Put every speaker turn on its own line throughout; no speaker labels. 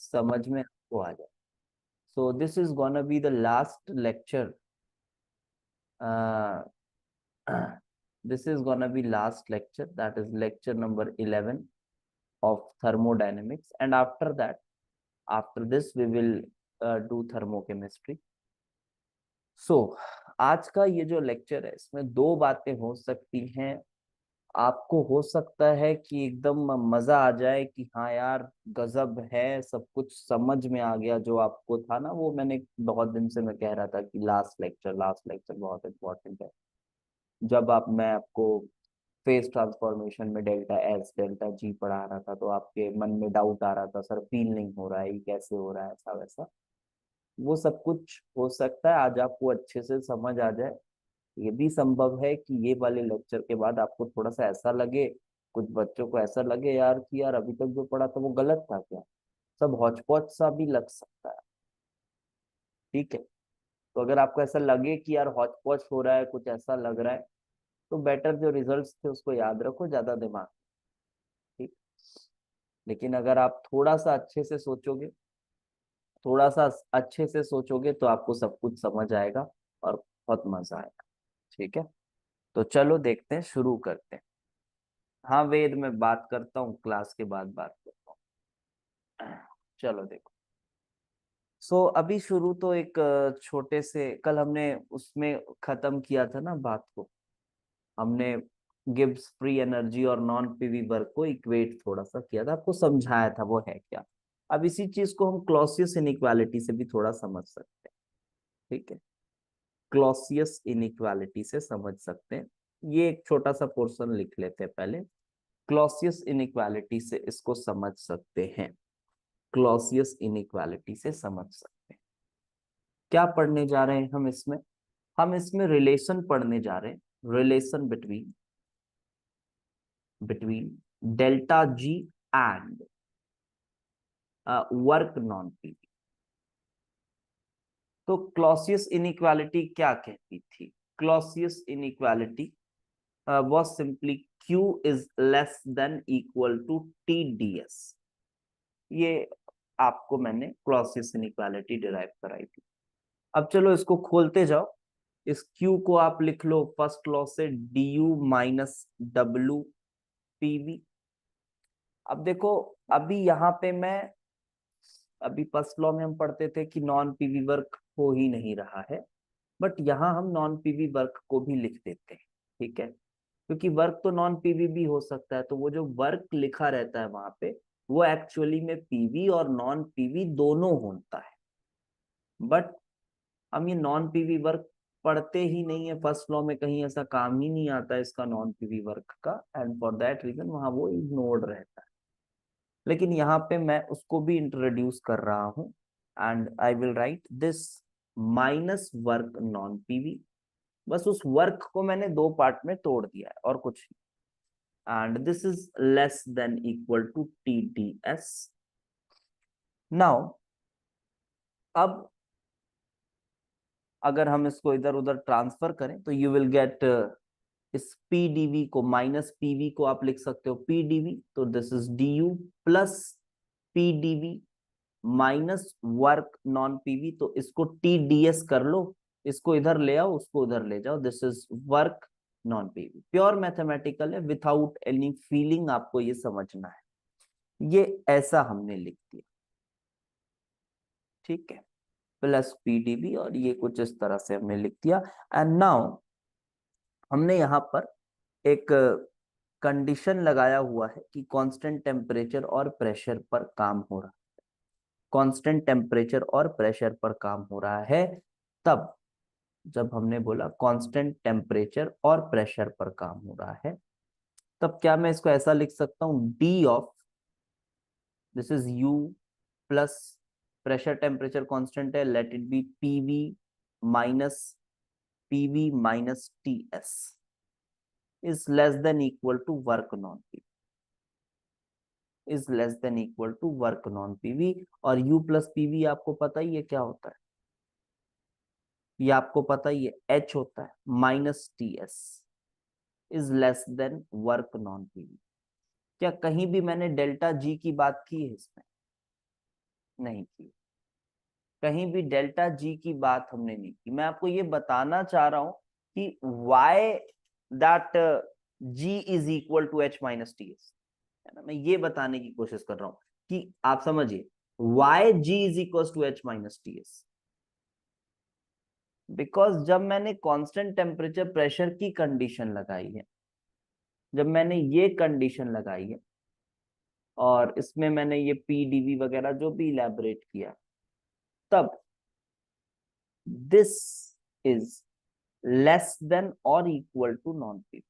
समझ में आपको आ जाए। सो this is gonna be the last lecture, this is gonna be last lecture, that is lecture number 11 of thermodynamics, and after this we will do thermochemistry. So आज का ये जो lecture है इसमें दो बातें हो सकती हैं। आपको हो सकता है कि एकदम मजा आ जाए कि हाँ यार गजब है, सब कुछ समझ में आ गया जो आपको था ना, वो मैंने बहुत दिन से मैं कह रहा था कि लास्ट लेक्चर बहुत इंपॉर्टेंट है। जब मैं आपको फेस ट्रांसफॉर्मेशन में डेल्टा एस डेल्टा जी पढ़ा रहा था तो आपके मन में डाउट आ रहा था, सर फील नहीं हो रहा है, ये कैसे हो रहा है ऐसा वैसा। वो सब कुछ हो सकता है आज आपको अच्छे से समझ आ जाए। ये भी संभव है कि ये वाले लेक्चर के बाद आपको थोड़ा सा ऐसा लगे, कुछ बच्चों को ऐसा लगे यार कि यार अभी तक जो पढ़ा था वो गलत था क्या, सब हौच पौच सा भी लग सकता है। ठीक है, तो अगर आपको ऐसा लगे कि यार हौच पौच हो रहा है, कुछ ऐसा लग रहा है, तो बेटर जो रिजल्ट्स थे उसको याद रखो, ज्यादा दिमाग। ठीक। लेकिन अगर आप थोड़ा सा अच्छे से सोचोगे तो आपको सब कुछ समझ आएगा और बहुत मजा आएगा। ठीक है, तो चलो देखते हैं, शुरू करते हैं। हाँ वेद, मैं बात करता हूँ, क्लास के बाद बात करता हूँ। चलो देखो। अभी शुरू तो एक छोटे से, कल हमने उसमें खत्म किया था ना बात को, हमने गिब्स फ्री एनर्जी और नॉन पीवी वर्क को इक्वेट थोड़ा सा किया था, आपको समझाया था वो है क्या। अब इसी चीज को हम क्लॉसियस इनइक्वालिटी से भी थोड़ा समझ सकते हैं। ठीक है, क्लॉसियस इनइक्वालिटी से समझ सकते हैं। ये एक छोटा सा पोर्शन लिख लेते हैं पहले। क्लॉसियस इनइक्वालिटी से इसको समझ सकते हैं, क्लॉसियस इनइक्वालिटी से समझ सकते हैं। क्या पढ़ने जा रहे हैं हम इसमें रिलेशन पढ़ने जा रहे हैं, relation between delta G and work non PV. तो क्लॉसियस इनइक्वालिटी क्या कहती थी? Clausius inequality was simply Q is less than equal to TdS। ये आपको मैंने क्लॉसियस इनइक्वालिटी डिराइव कराई थी। अब चलो इसको खोलते जाओ। इस Q को आप लिख लो फर्स्ट लॉ से, du माइनस डब्ल्यू पीवी। अब देखो, अभी यहाँ पे अभी फर्स्ट लॉ में हम पढ़ते थे कि नॉन पीवी वर्क हो ही नहीं रहा है, बट यहाँ हम नॉन पीवी वर्क को भी लिख देते हैं। ठीक है, क्योंकि वर्क तो नॉन पीवी भी हो सकता है, तो वो जो वर्क लिखा रहता है वहां पे वो एक्चुअली में पीवी और नॉन पीवी दोनों होता है। बट हम ये नॉन पीवी वर्क पढ़ते ही नहीं है, फर्स्ट लॉ में कहीं ऐसा काम ही नहीं आता है इसका नॉन पीवी वर्क का, एंड फॉर दैट रीजन वहां वो इग्नोर्ड रहता है। लेकिन यहाँ पे मैं उसको भी इंट्रोड्यूस कर रहा हूँ, and I will write this minus work non PV. बस उस वर्क को मैंने दो पार्ट में तोड़ दिया है और कुछ नहीं। and this is less than equal to TdS. Now अब अगर हम इसको इधर उधर ट्रांसफर करें तो यू विल गेट इस PdV को माइनस PV को आप लिख सकते हो PdV, तो this is du plus PdV minus work non PV, तो इसको TdS कर लो, इसको इधर ले आओ, उसको उधर ले जाओ, this is work non PV. Pure mathematical है, विथआउट एनी फीलिंग, आपको ये समझना है। ये ऐसा हमने लिख दिया। ठीक है, प्लस PdV, और ये कुछ इस तरह से हमने लिख दिया। एंड नाउ हमने यहाँ पर एक कंडीशन लगाया हुआ है कि कांस्टेंट टेम्परेचर और प्रेशर पर काम हो रहा है, कांस्टेंट टेम्परेचर और प्रेशर पर काम हो रहा है। तब जब हमने बोला कांस्टेंट टेम्परेचर और प्रेशर पर काम हो रहा है, तब क्या मैं इसको ऐसा लिख सकता हूं, D of this is U plus pressure temperature constant है, let it be PV minus TS is less than equal to work non PV, is less than equal to work non PV. और U plus PV आपको पता ही है क्या होता है, ये आपको पता ही है एच होता है, minus TS is less than work non PV. क्या कहीं भी मैंने डेल्टा जी की बात की है इसमें? नहीं की, कहीं भी डेल्टा जी की बात हमने नहीं की। मैं आपको ये बताना चाह रहा हूं कि why that G is equal to H minus T S, है ना। मैं ये बताने की कोशिश कर रहा हूं कि आप समझिए why G is equal to H minus T S, because जब मैंने कांस्टेंट टेम्परेचर प्रेशर की कंडीशन लगाई है, जब मैंने ये कंडीशन लगाई है और इसमें मैंने ये पीडीवी वगैरह जो भी इलेबोरेट किया, तब दिस इज लेस देन और equal to non PV,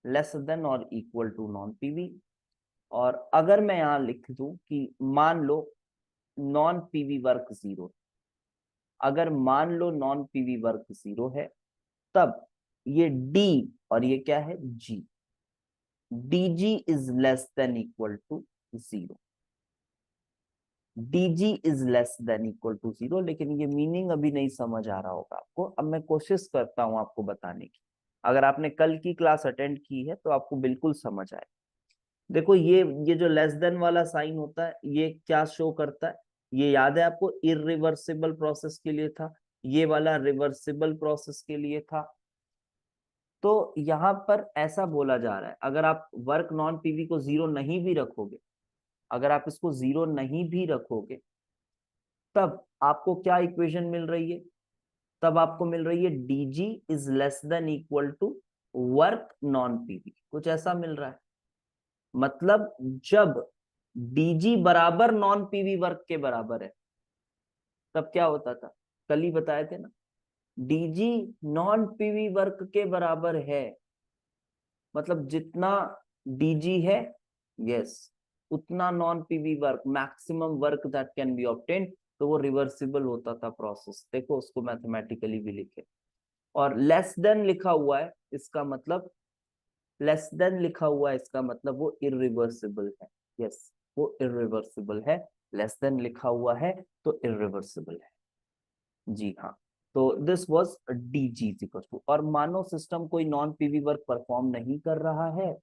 less than और इक्वल टू नॉन पीवी। और अगर मैं यहां लिख दूं कि मान लो नॉन पीवी वर्क जीरो, अगर मान लो नॉन पीवी वर्क जीरो है, तब ये डी और ये क्या है G, dg is less than equal to zero, dg is less than equal to zero. लेकिन ये मीनिंग अभी नहीं समझ आ रहा होगा आपको, अब मैं कोशिश करता हूं आपको बताने की। अगर आपने कल की क्लास अटेंड की है तो आपको बिल्कुल समझ आए। देखो ये जो लेस देन वाला साइन होता है, ये क्या शो करता है, ये याद है आपको, इरिवर्सिबल प्रोसेस के लिए था, ये वाला रिवर्सिबल प्रोसेस के लिए था। तो यहां पर ऐसा बोला जा रहा है, अगर आप वर्क नॉन पीवी को जीरो नहीं भी रखोगे, अगर आप इसको जीरो नहीं भी रखोगे, तब आपको क्या इक्वेशन मिल रही है, तब आपको मिल रही है dg is less than equal to work non PV, कुछ ऐसा मिल रहा है। मतलब जब dg बराबर नॉन पीवी वर्क के बराबर है, तब क्या होता था, कल ही बताए थे ना, dg नॉन पीवी वर्क के बराबर है, मतलब जितना dg है, यस, उतना non PV work, maximum work that can be obtained. तो वो रिवर्सिबल होता था प्रोसेस, देखो उसको मैथमेटिकली भी लिखे। और लेस देन लिखा हुआ है, इसका मतलब, लेस देन लिखा हुआ है इसका मतलब वो इरिवर्सिबल है, यस, वो इरिवर्सिबल है। लेस देन लिखा हुआ है तो इरिवर्सिबल है, जी हाँ। तो this was DG equal to, और मानो सिस्टम कोई नॉन पीवी वर्क परफॉर्म नहीं कर रहा है,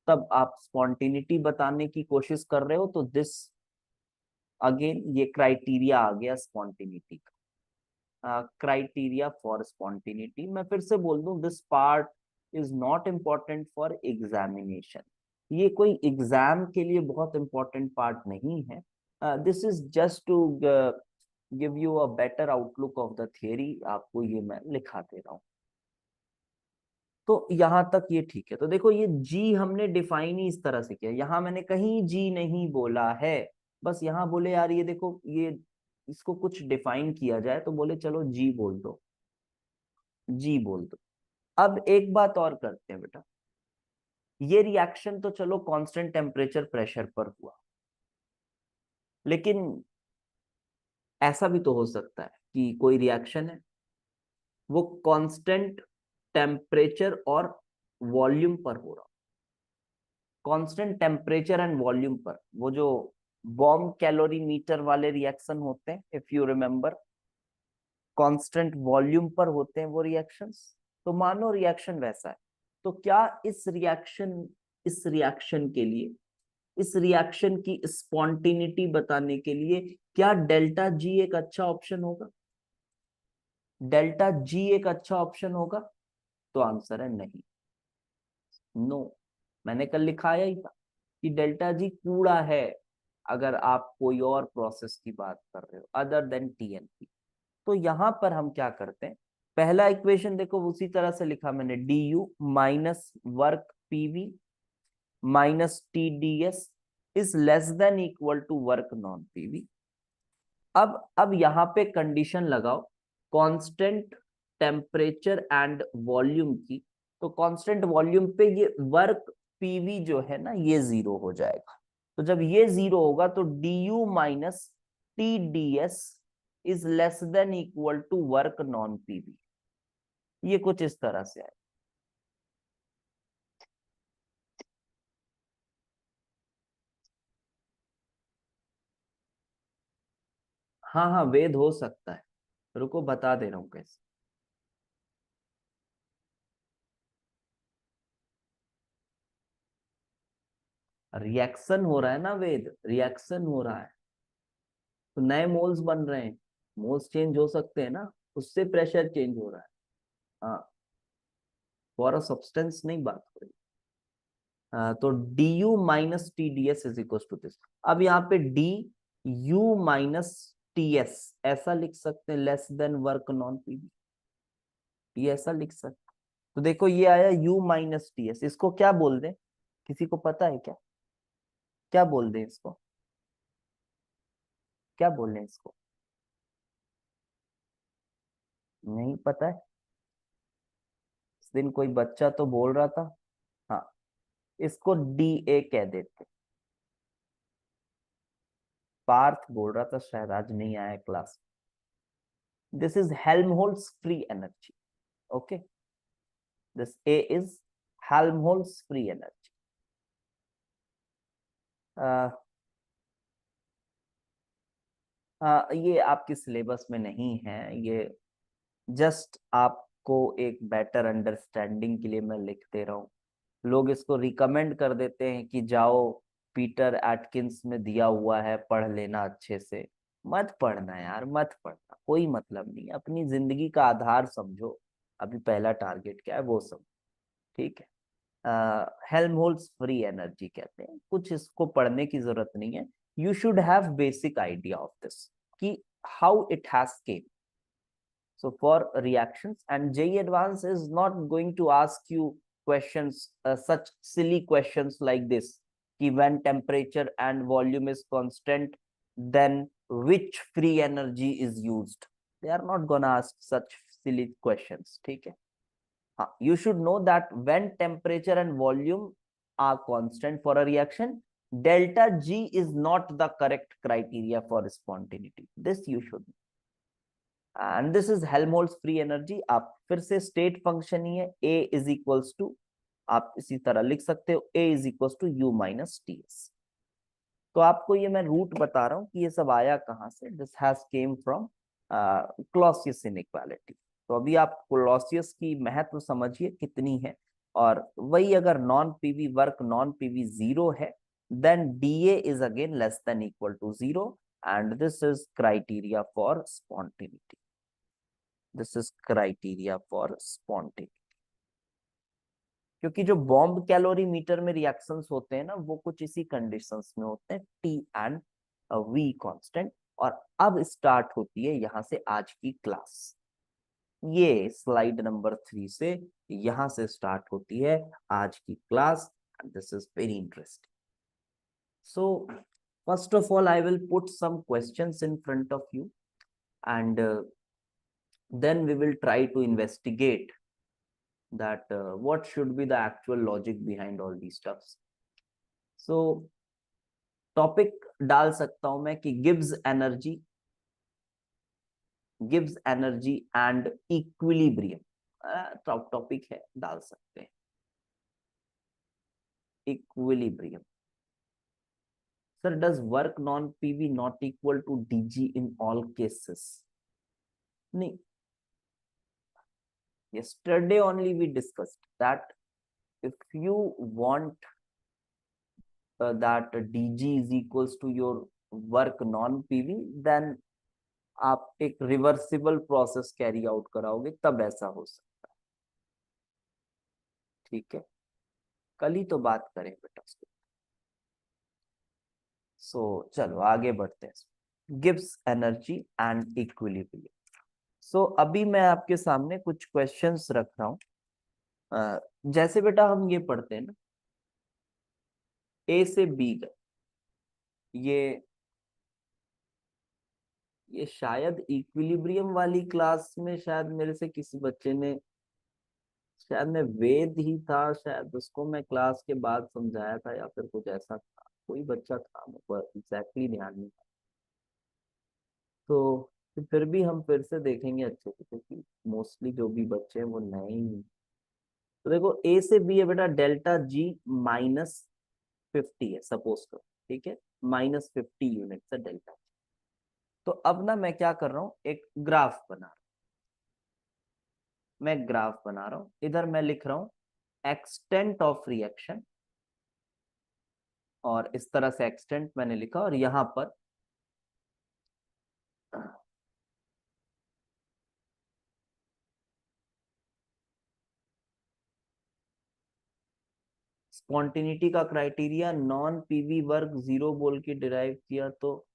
तब आप स्पॉन्टिनिटी बताने की कोशिश कर रहे हो, तो दिस अगेन ये क्राइटेरिया आ गया स्पॉन्टिनिटी का, क्राइटेरिया फॉर स्पॉन्टिनिटी। मैं फिर से बोल दूं, this part is not important for examination, ये कोई एग्जाम के लिए बहुत इंपॉर्टेंट पार्ट नहीं है। This is just to give you a better outlook of the theory, आपको ये मैं लिखा दे रहा हूं। तो यहां तक ये ठीक है। तो देखो ये जी हमने डिफाइन ही इस तरह से किया, यहां मैंने कहीं जी नहीं बोला है, बस यहां बोले यार ये देखो ये, इसको कुछ डिफाइन किया जाए तो बोले चलो जी बोल दो, जी बोल दो। अब एक बात और करते हैं बेटा, ये रिएक्शन तो चलो कांस्टेंट टेम्परेचर प्रेशर पर हुआ, लेकिन ऐसा भी तो हो सकता है कि कोई रिएक्शन है वो कांस्टेंट टेम्परेचर और वॉल्यूम पर हो रहा, कांस्टेंट टेम्परेचर एंड वॉल्यूम पर, वो जो बॉम्ब कैलोरीमीटर वाले रिएक्शन होते हैं, if you remember, constant volume पर होते हैं वो रिएक्शंस। तो मानो रिएक्शन वैसा है, तो क्या इस रिएक्शन के लिए, इस रिएक्शन की स्पॉन्टिनिटी बताने के लिए क्या डेल्टा जी एक अच्छा ऑप्शन होगा, डेल्टा जी एक अच्छा ऑप्शन होगा? तो आंसर है नहीं, नो। मैंने कल लिखाया ही था कि डेल्टा जी कूड़ा है अगर आप कोई और प्रोसेस की बात कर रहे हो अदर देन टीएनपी। तो यहां पर हम क्या करते हैं, पहला इक्वेशन देखो उसी तरह से लिखा मैंने, D U minus work PV minus T D S is less than equal to work non PV. अब यहां पे कंडीशन लगाओ कांस्टेंट टेम्परेचर एंड वॉल्यूम की, तो कांस्टेंट वॉल्यूम पे ये वर्क पीवी जो है ना ये जीरो हो जाएगा। तो जब ये जीरो होगा तो D U minus T D S is less than equal to work non PV, ये कुछ इस तरह से है। हाँ हाँ वेद हो सकता है, रुको बता दे रहा हूं कैसे। रिएक्शन हो रहा है ना वेद, रिएक्शन हो रहा है तो नए मोल्स बन रहे हैं, मोल्स चेंज हो सकते हैं ना, उससे प्रेशर चेंज हो रहा है। हाँ, फॉर अ सब्सटेंस नहीं बात हो रही। तो D U minus T D S is equal to this. अब यहाँ पे D U minus T S ऐसा लिख सकते हैं, less than work non PV, ये ऐसा लिख सकते। तो देखो ये आया u माइनस टी एस, इसको क्या बोल दें, किसी को पता है क्या, क्या बोल दें इसको, क्या बोल दें इसको, नहीं पता है। इस दिन कोई बच्चा तो बोल रहा था। हाँ, इसको डी ए कह देते। पार्थ बोल रहा था, शायद आज नहीं आया class. This is Helmholtz free energy. Okay, this A is Helmholtz free energy. ये आपके सिलेबस में नहीं है, ये जस्ट आपको एक बेटर अंडरस्टैंडिंग के लिए मैं लिख दे रहा हूँ। लोग इसको रिकमेंड कर देते हैं कि जाओ पीटर एटकिंस में दिया हुआ है, पढ़ लेना अच्छे से। मत पढ़ना यार, मत पढ़ना, कोई मतलब नहीं, अपनी जिंदगी का आधार समझो। अभी पहला टारगेट क्या है वो समझो, ठीक है। हेल्महोल्ट्ज फ्री एनर्जी कहते हैं, कुछ इसको पढ़ने की जरूरत नहीं है। You should have basic idea of this कि how it has came. So for reactions, and JEE Advanced is not going to ask you questions, such silly questions like this, कि when temperature and volume is constant, then which free energy is used. They are not gonna ask such silly questions, ठीक है। हाँ, you should know that when temperature and volume are constant for a reaction, delta G is not the correct criteria for spontaneity. This you should know. And this is Helmholtz free energy. आप फिर से state function ही है, ए is equals to, आप इसी तरह लिख सकते हो, A is equals to U minus T S. तो आपको ये मैं रूट बता रहा हूँ कि ये सब आया कहाँ से। This has came from Clausius inequality. तो अभी आप क्लॉसियस की महत्व समझिए कितनी है। और वही अगर non PV work non PV zero है, then D A is again less than equal to zero, and this is criteria for spontaneity. This is criteria for spontaneity. क्योंकि जो बॉम्ब कैलोरीमीटर में रिएक्शंस होते हैं ना, वो कुछ इसी कंडीशंस में होते हैं, टी एंड वी कांस्टेंट। और अब स्टार्ट होती है यहां से आज की क्लास। ये स्लाइड नंबर 3 से यहां से स्टार्ट होती है आज की class. This is very interesting. So first of all I will put some questions in front of you, and then we will try to investigate that what should be the actual logic behind all these stuffs. So topic डाल सकता हूं मैं कि Gibbs energy and equilibrium. Topic है, डाल सकते हैं equilibrium. Sir does work non PV not equal to DG in all cases? नहीं, yesterday only we discussed that if you want that dg is equals to your work non pv, then आप एक reversible process carry out कराओगे तब ऐसा हो सकता है, ठीक है। कल ही तो बात करें बेटा उसको। सो चलो आगे बढ़ते हैं। Gibbs energy and equilibrium. So अभी मैं आपके सामने कुछ क्वेश्चंस रख रहा हूं। जैसे बेटा हम ये पढ़ते हैं ना, ए से बी गए, ये शायद इक्विलिब्रियम वाली क्लास में शायद मेरे से किसी बच्चे ने, शायद मैं वेद ही था, शायद उसको मैं क्लास के बाद समझाया था या फिर कुछ ऐसा था, कोई बच्चा था, मेरे को एग्जैक्टली ध्यान नहीं था। तो फिर भी हम फिर से देखेंगे अच्छे से, क्योंकि मोस्टली जो भी बच्चे हैं वो नए ही हैं। तो देखो ए से बी है बेटा, डेल्टा जी -50 है सपोज करो, ठीक है, -50 यूनिट है डेल्टा। तो अब ना मैं क्या कर रहा हूँ, एक ग्राफ बना रहा हूँ, मैं ग्राफ बना रहा हूं, इधर मैं लिख रहा हूं एक्सटेंट ऑफ रिएक्शन, और इस तरह से एक्सटेंट मैंने लिखा, और यहां पर स्पॉन्टिनिटी का क्राइटेरिया नॉन पीवी वर्ग जीरो बोल के डिराइव किया, तो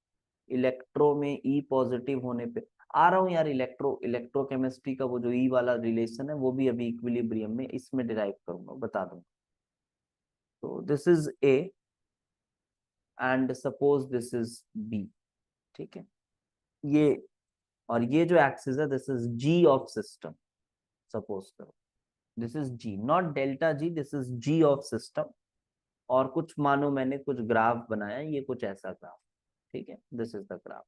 इलेक्ट्रो में ई पॉजिटिव होने पे आ रहा हूँ यार, इलेक्ट्रोकेमिस्ट्री का वो जो ई वाला रिलेशन है वो भी अभी इक्विलिब्रियम में इसमें डिराइव करूंगा, बता दूंगा। तो this is A and suppose this is B, ठीक है। ये और ये जो एक्सिस है this is G of system, suppose करो this is G, not delta G, this is G of system. और कुछ मानो मैंने कुछ ग्राफ बनाया, ये कुछ ऐसा ग्राफ, ठीक है, this is the graph.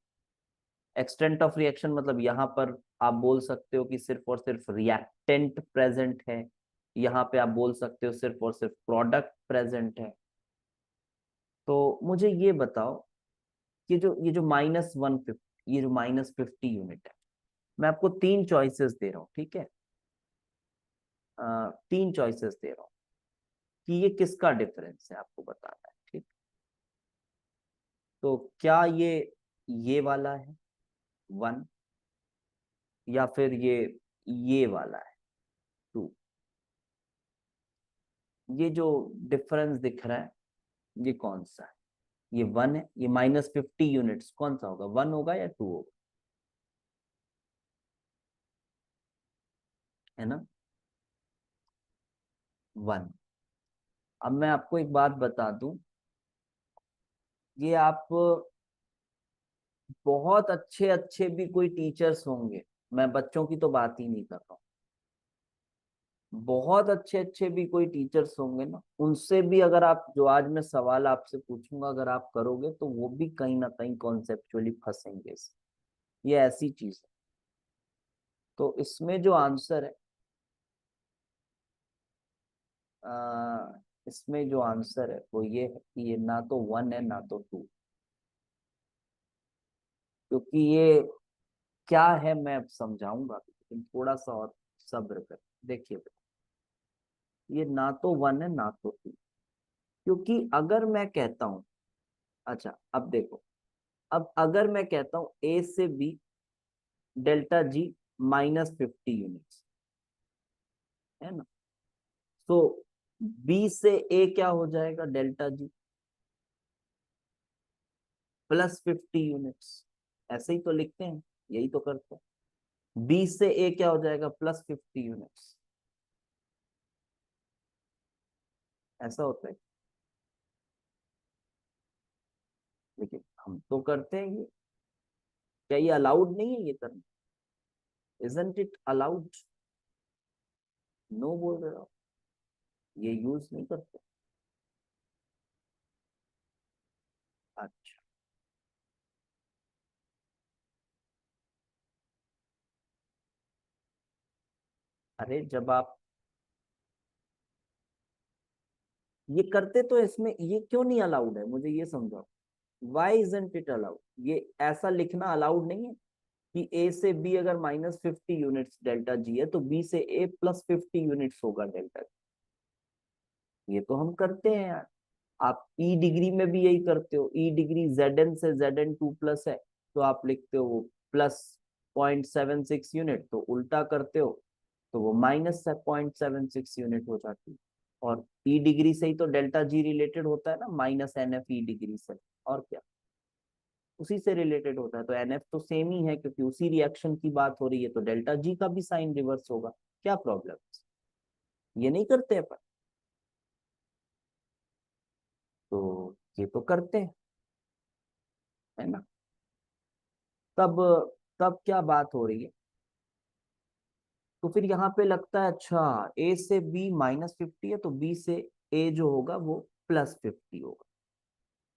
Extent of reaction मतलब यहाँ पर आप बोल सकते हो कि सिर्फ और सिर्फ रिएक्टेंट प्रेजेंट है, यहाँ पे आप बोल सकते हो सिर्फ और सिर्फ प्रोडक्ट प्रेजेंट है। तो मुझे ये बताओ कि ये जो -150, ये जो -50 यूनिट है, मैं आपको तीन चॉइसेस दे रहा हूँ, ठीक है। तीन चॉइसेस दे रहा हूँ कि ये किसका डिफरेंस है, आपको बताना है, ठीक। तो क्या ये वाला है 1, या फिर ये वाला है 2। ये जो डिफरेंस दिख रहा है ये कौन सा है? ये 1 है, ये -50 यूनिट्स कौन सा होगा, 1 होगा या 2 होगा, है ना, 1। अब मैं आपको एक बात बता दूं, ये आप बहुत अच्छे अच्छे भी कोई टीचर्स होंगे, मैं बच्चों की तो बात ही नहीं कर रहा हूँ, बहुत अच्छे अच्छे भी कोई टीचर्स होंगे ना, उनसे भी अगर आप जो आज मैं सवाल आपसे पूछूंगा अगर आप करोगे तो वो भी कहीं ना कहीं कॉन्सेप्चुअली फंसेंगे ये ऐसी चीज है। तो इसमें जो आंसर है, इसमें जो आंसर है वो ये है कि ये ना तो 1 है ना तो 2, क्योंकि ये क्या है मैं अब समझाऊंगा, लेकिन थोड़ा सा और सब्र कर। देखिए ये ना तो 1 है ना तो 2, क्योंकि अगर मैं कहता हूं, अच्छा अब देखो, अब अगर मैं कहता हूं ए से बी डेल्टा जी -50 यूनिट्स, है ना, तो बी से ए क्या हो जाएगा डेल्टा जी +50 यूनिट्स, ऐसे ही तो लिखते हैं, यही तो करते हैं। बी से ए क्या हो जाएगा +50 यूनिट्स, ऐसा होता है। लेकिन हम तो करते हैं ये, क्या ये अलाउड नहीं है ये करना, इजंट इट अलाउड? नो बोल रहे हो, ये यूज नहीं करते। अच्छा, अरे जब आप ये करते तो इसमें ये क्यों नहीं अलाउड है, मुझे ये समझाओ। वाई इजंट इट अलाउड, ये ऐसा लिखना अलाउड नहीं है कि ए से बी अगर -50 यूनिट्स डेल्टा जी है तो बी से ए +50 यूनिट्स होगा डेल्टा जी। ये तो हम करते हैं यार, आप ई डिग्री में भी यही करते हो, ई डिग्री Zn से Zn2+ है तो आप लिखते हो वो +0.76 यूनिट, तो उल्टा करते हो तो वो -0.76 यूनिट हो जाती है। और ई डिग्री से ही तो डेल्टा जी रिलेटेड होता है ना, -NF ई डिग्री से, और क्या, उसी से रिलेटेड होता है। तो NF तो सेम ही है क्योंकि उसी रिएक्शन की बात हो रही है, तो डेल्टा जी का भी साइन रिवर्स होगा, क्या प्रॉब्लम, ये नहीं करते अपन, तो ये तो करते हैं, है ना। तब तब क्या बात हो रही है, तो फिर यहाँ पे लगता है अच्छा ए से बी -50 है तो बी से ए जो होगा वो +50 होगा,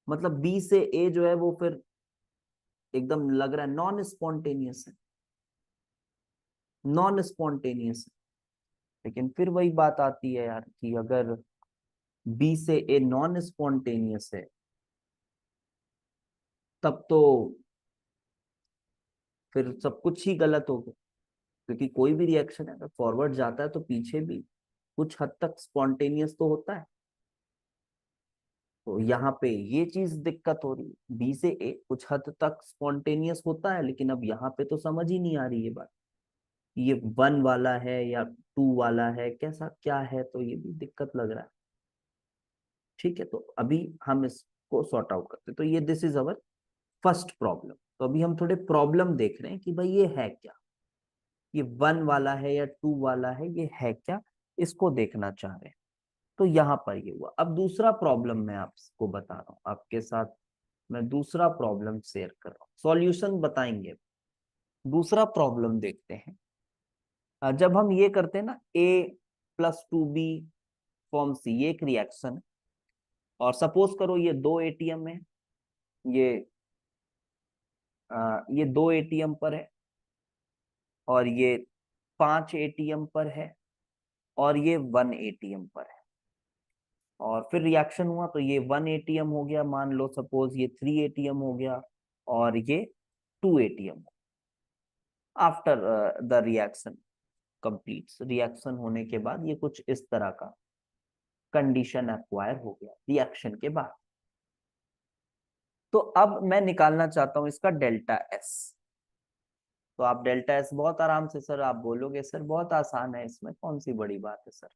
मतलब बी से ए जो है वो फिर एकदम लग रहा है नॉन स्पॉन्टेनियस है, नॉन स्पॉन्टेनियस है। लेकिन फिर वही बात आती है यार कि अगर बी से ए नॉन स्पॉन्टेनियस है तब तो फिर सब कुछ ही गलत हो गया, क्योंकि कोई भी रिएक्शन है अगर फॉरवर्ड जाता है तो पीछे भी कुछ हद तक स्पॉन्टेनियस तो होता है। तो यहाँ पे ये चीज दिक्कत हो रही है। बी से ए कुछ हद तक स्पॉन्टेनियस होता है, लेकिन अब यहाँ पे तो समझ ही नहीं आ रही है बात, ये 1 वाला है या 2 वाला है, कैसा क्या है, तो ये भी दिक्कत लग रहा है। ठीक है, तो अभी हम इसको सॉर्ट आउट करते हैं। तो ये this is our first problem. तो अभी हम थोड़े प्रॉब्लम देख रहे हैं कि भाई ये है क्या, ये 1 वाला है या 2 वाला है, ये है क्या, इसको देखना चाह रहे हैं। तो यहाँ पर ये हुआ। अब दूसरा प्रॉब्लम मैं आपको बता रहा हूँ, आपके साथ मैं दूसरा प्रॉब्लम शेयर कर रहा हूँ, सॉल्यूशन बताएंगे। दूसरा प्रॉब्लम देखते हैं। जब हम ये करते हैं ना, A+2B फॉर्म सी, ये एक रिएक्शन है, और सपोज करो ये 2 एटीएम है, ये ये 2 एटीएम पर है, और ये 5 एटीएम पर है, और ये 1 एटीएम पर है। और फिर रिएक्शन हुआ तो ये 1 एटीएम हो गया, मान लो सपोज ये 3 एटीएम हो गया, और ये 2 ATM. After the reaction completes, reaction होने के बाद ये कुछ इस तरह का कंडीशन एक्वायर हो गया रिएक्शन के बाद। तो अब मैं निकालना चाहता हूं इसका डेल्टा एस। तो आप डेल्टा एस बहुत आराम से, सर आप बोलोगे सर बहुत आसान है, इसमें कौन सी बड़ी बात है sir,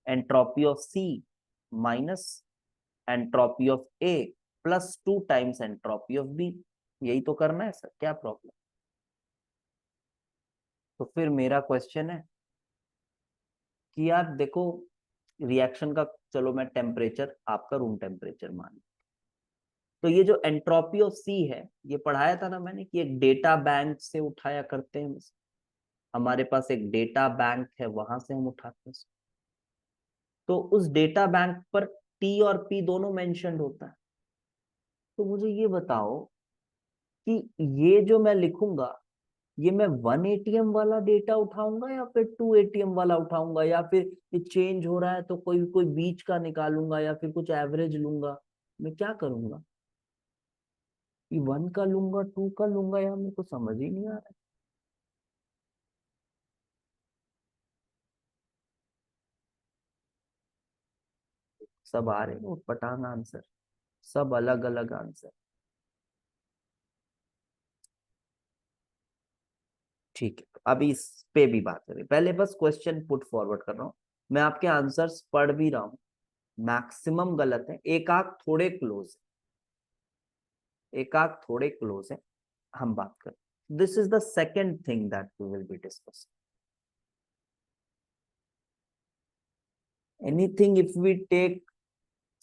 entropy of C minus entropy of A +2 times entropy of B, यही तो करना है सर, क्या प्रॉब्लम। तो फिर मेरा क्वेश्चन है कि यार देखो, रिएक्शन का, चलो मैं टेम्परेचर आपका रूम टेम्परेचर मान, तो ये जो एंट्रोपी ऑफ सी है, ये पढ़ाया था ना मैंने कि एक डेटा बैंक से उठाया करते हैं, हमारे पास एक डेटा बैंक है, वहां से हम उठाते हैं। तो उस डेटा बैंक पर टी और पी दोनों मेंशन्ड होता है। तो मुझे ये बताओ कि ये जो मैं लिखूंगा, ये मैं 1 एटीएम वाला डेटा उठाऊंगा या फिर 2 एटीएम वाला उठाऊंगा, या फिर ये चेंज हो रहा है तो कोई कोई बीच का निकालूंगा, या फिर कुछ एवरेज लूंगा, मैं क्या करूंगा, ये 1 का लूंगा 2 का लूंगा, यार मेरे को समझ ही नहीं आ रहा है। सब आ रहे हैं पठान आंसर, सब अलग अलग आंसर। ठीक है, तो अभी इस पे भी बात करें, पहले बस क्वेश्चन पुट फॉरवर्ड कर रहा हूँ। मैं आपके आंसर्स पढ़ भी रहा हूँ, मैक्सिमम गलत है, एक आध थोड़े क्लोज है, एक आध थोड़े क्लोज है। हम बात करें, this is the second thing that we will be discussing. Anything if we take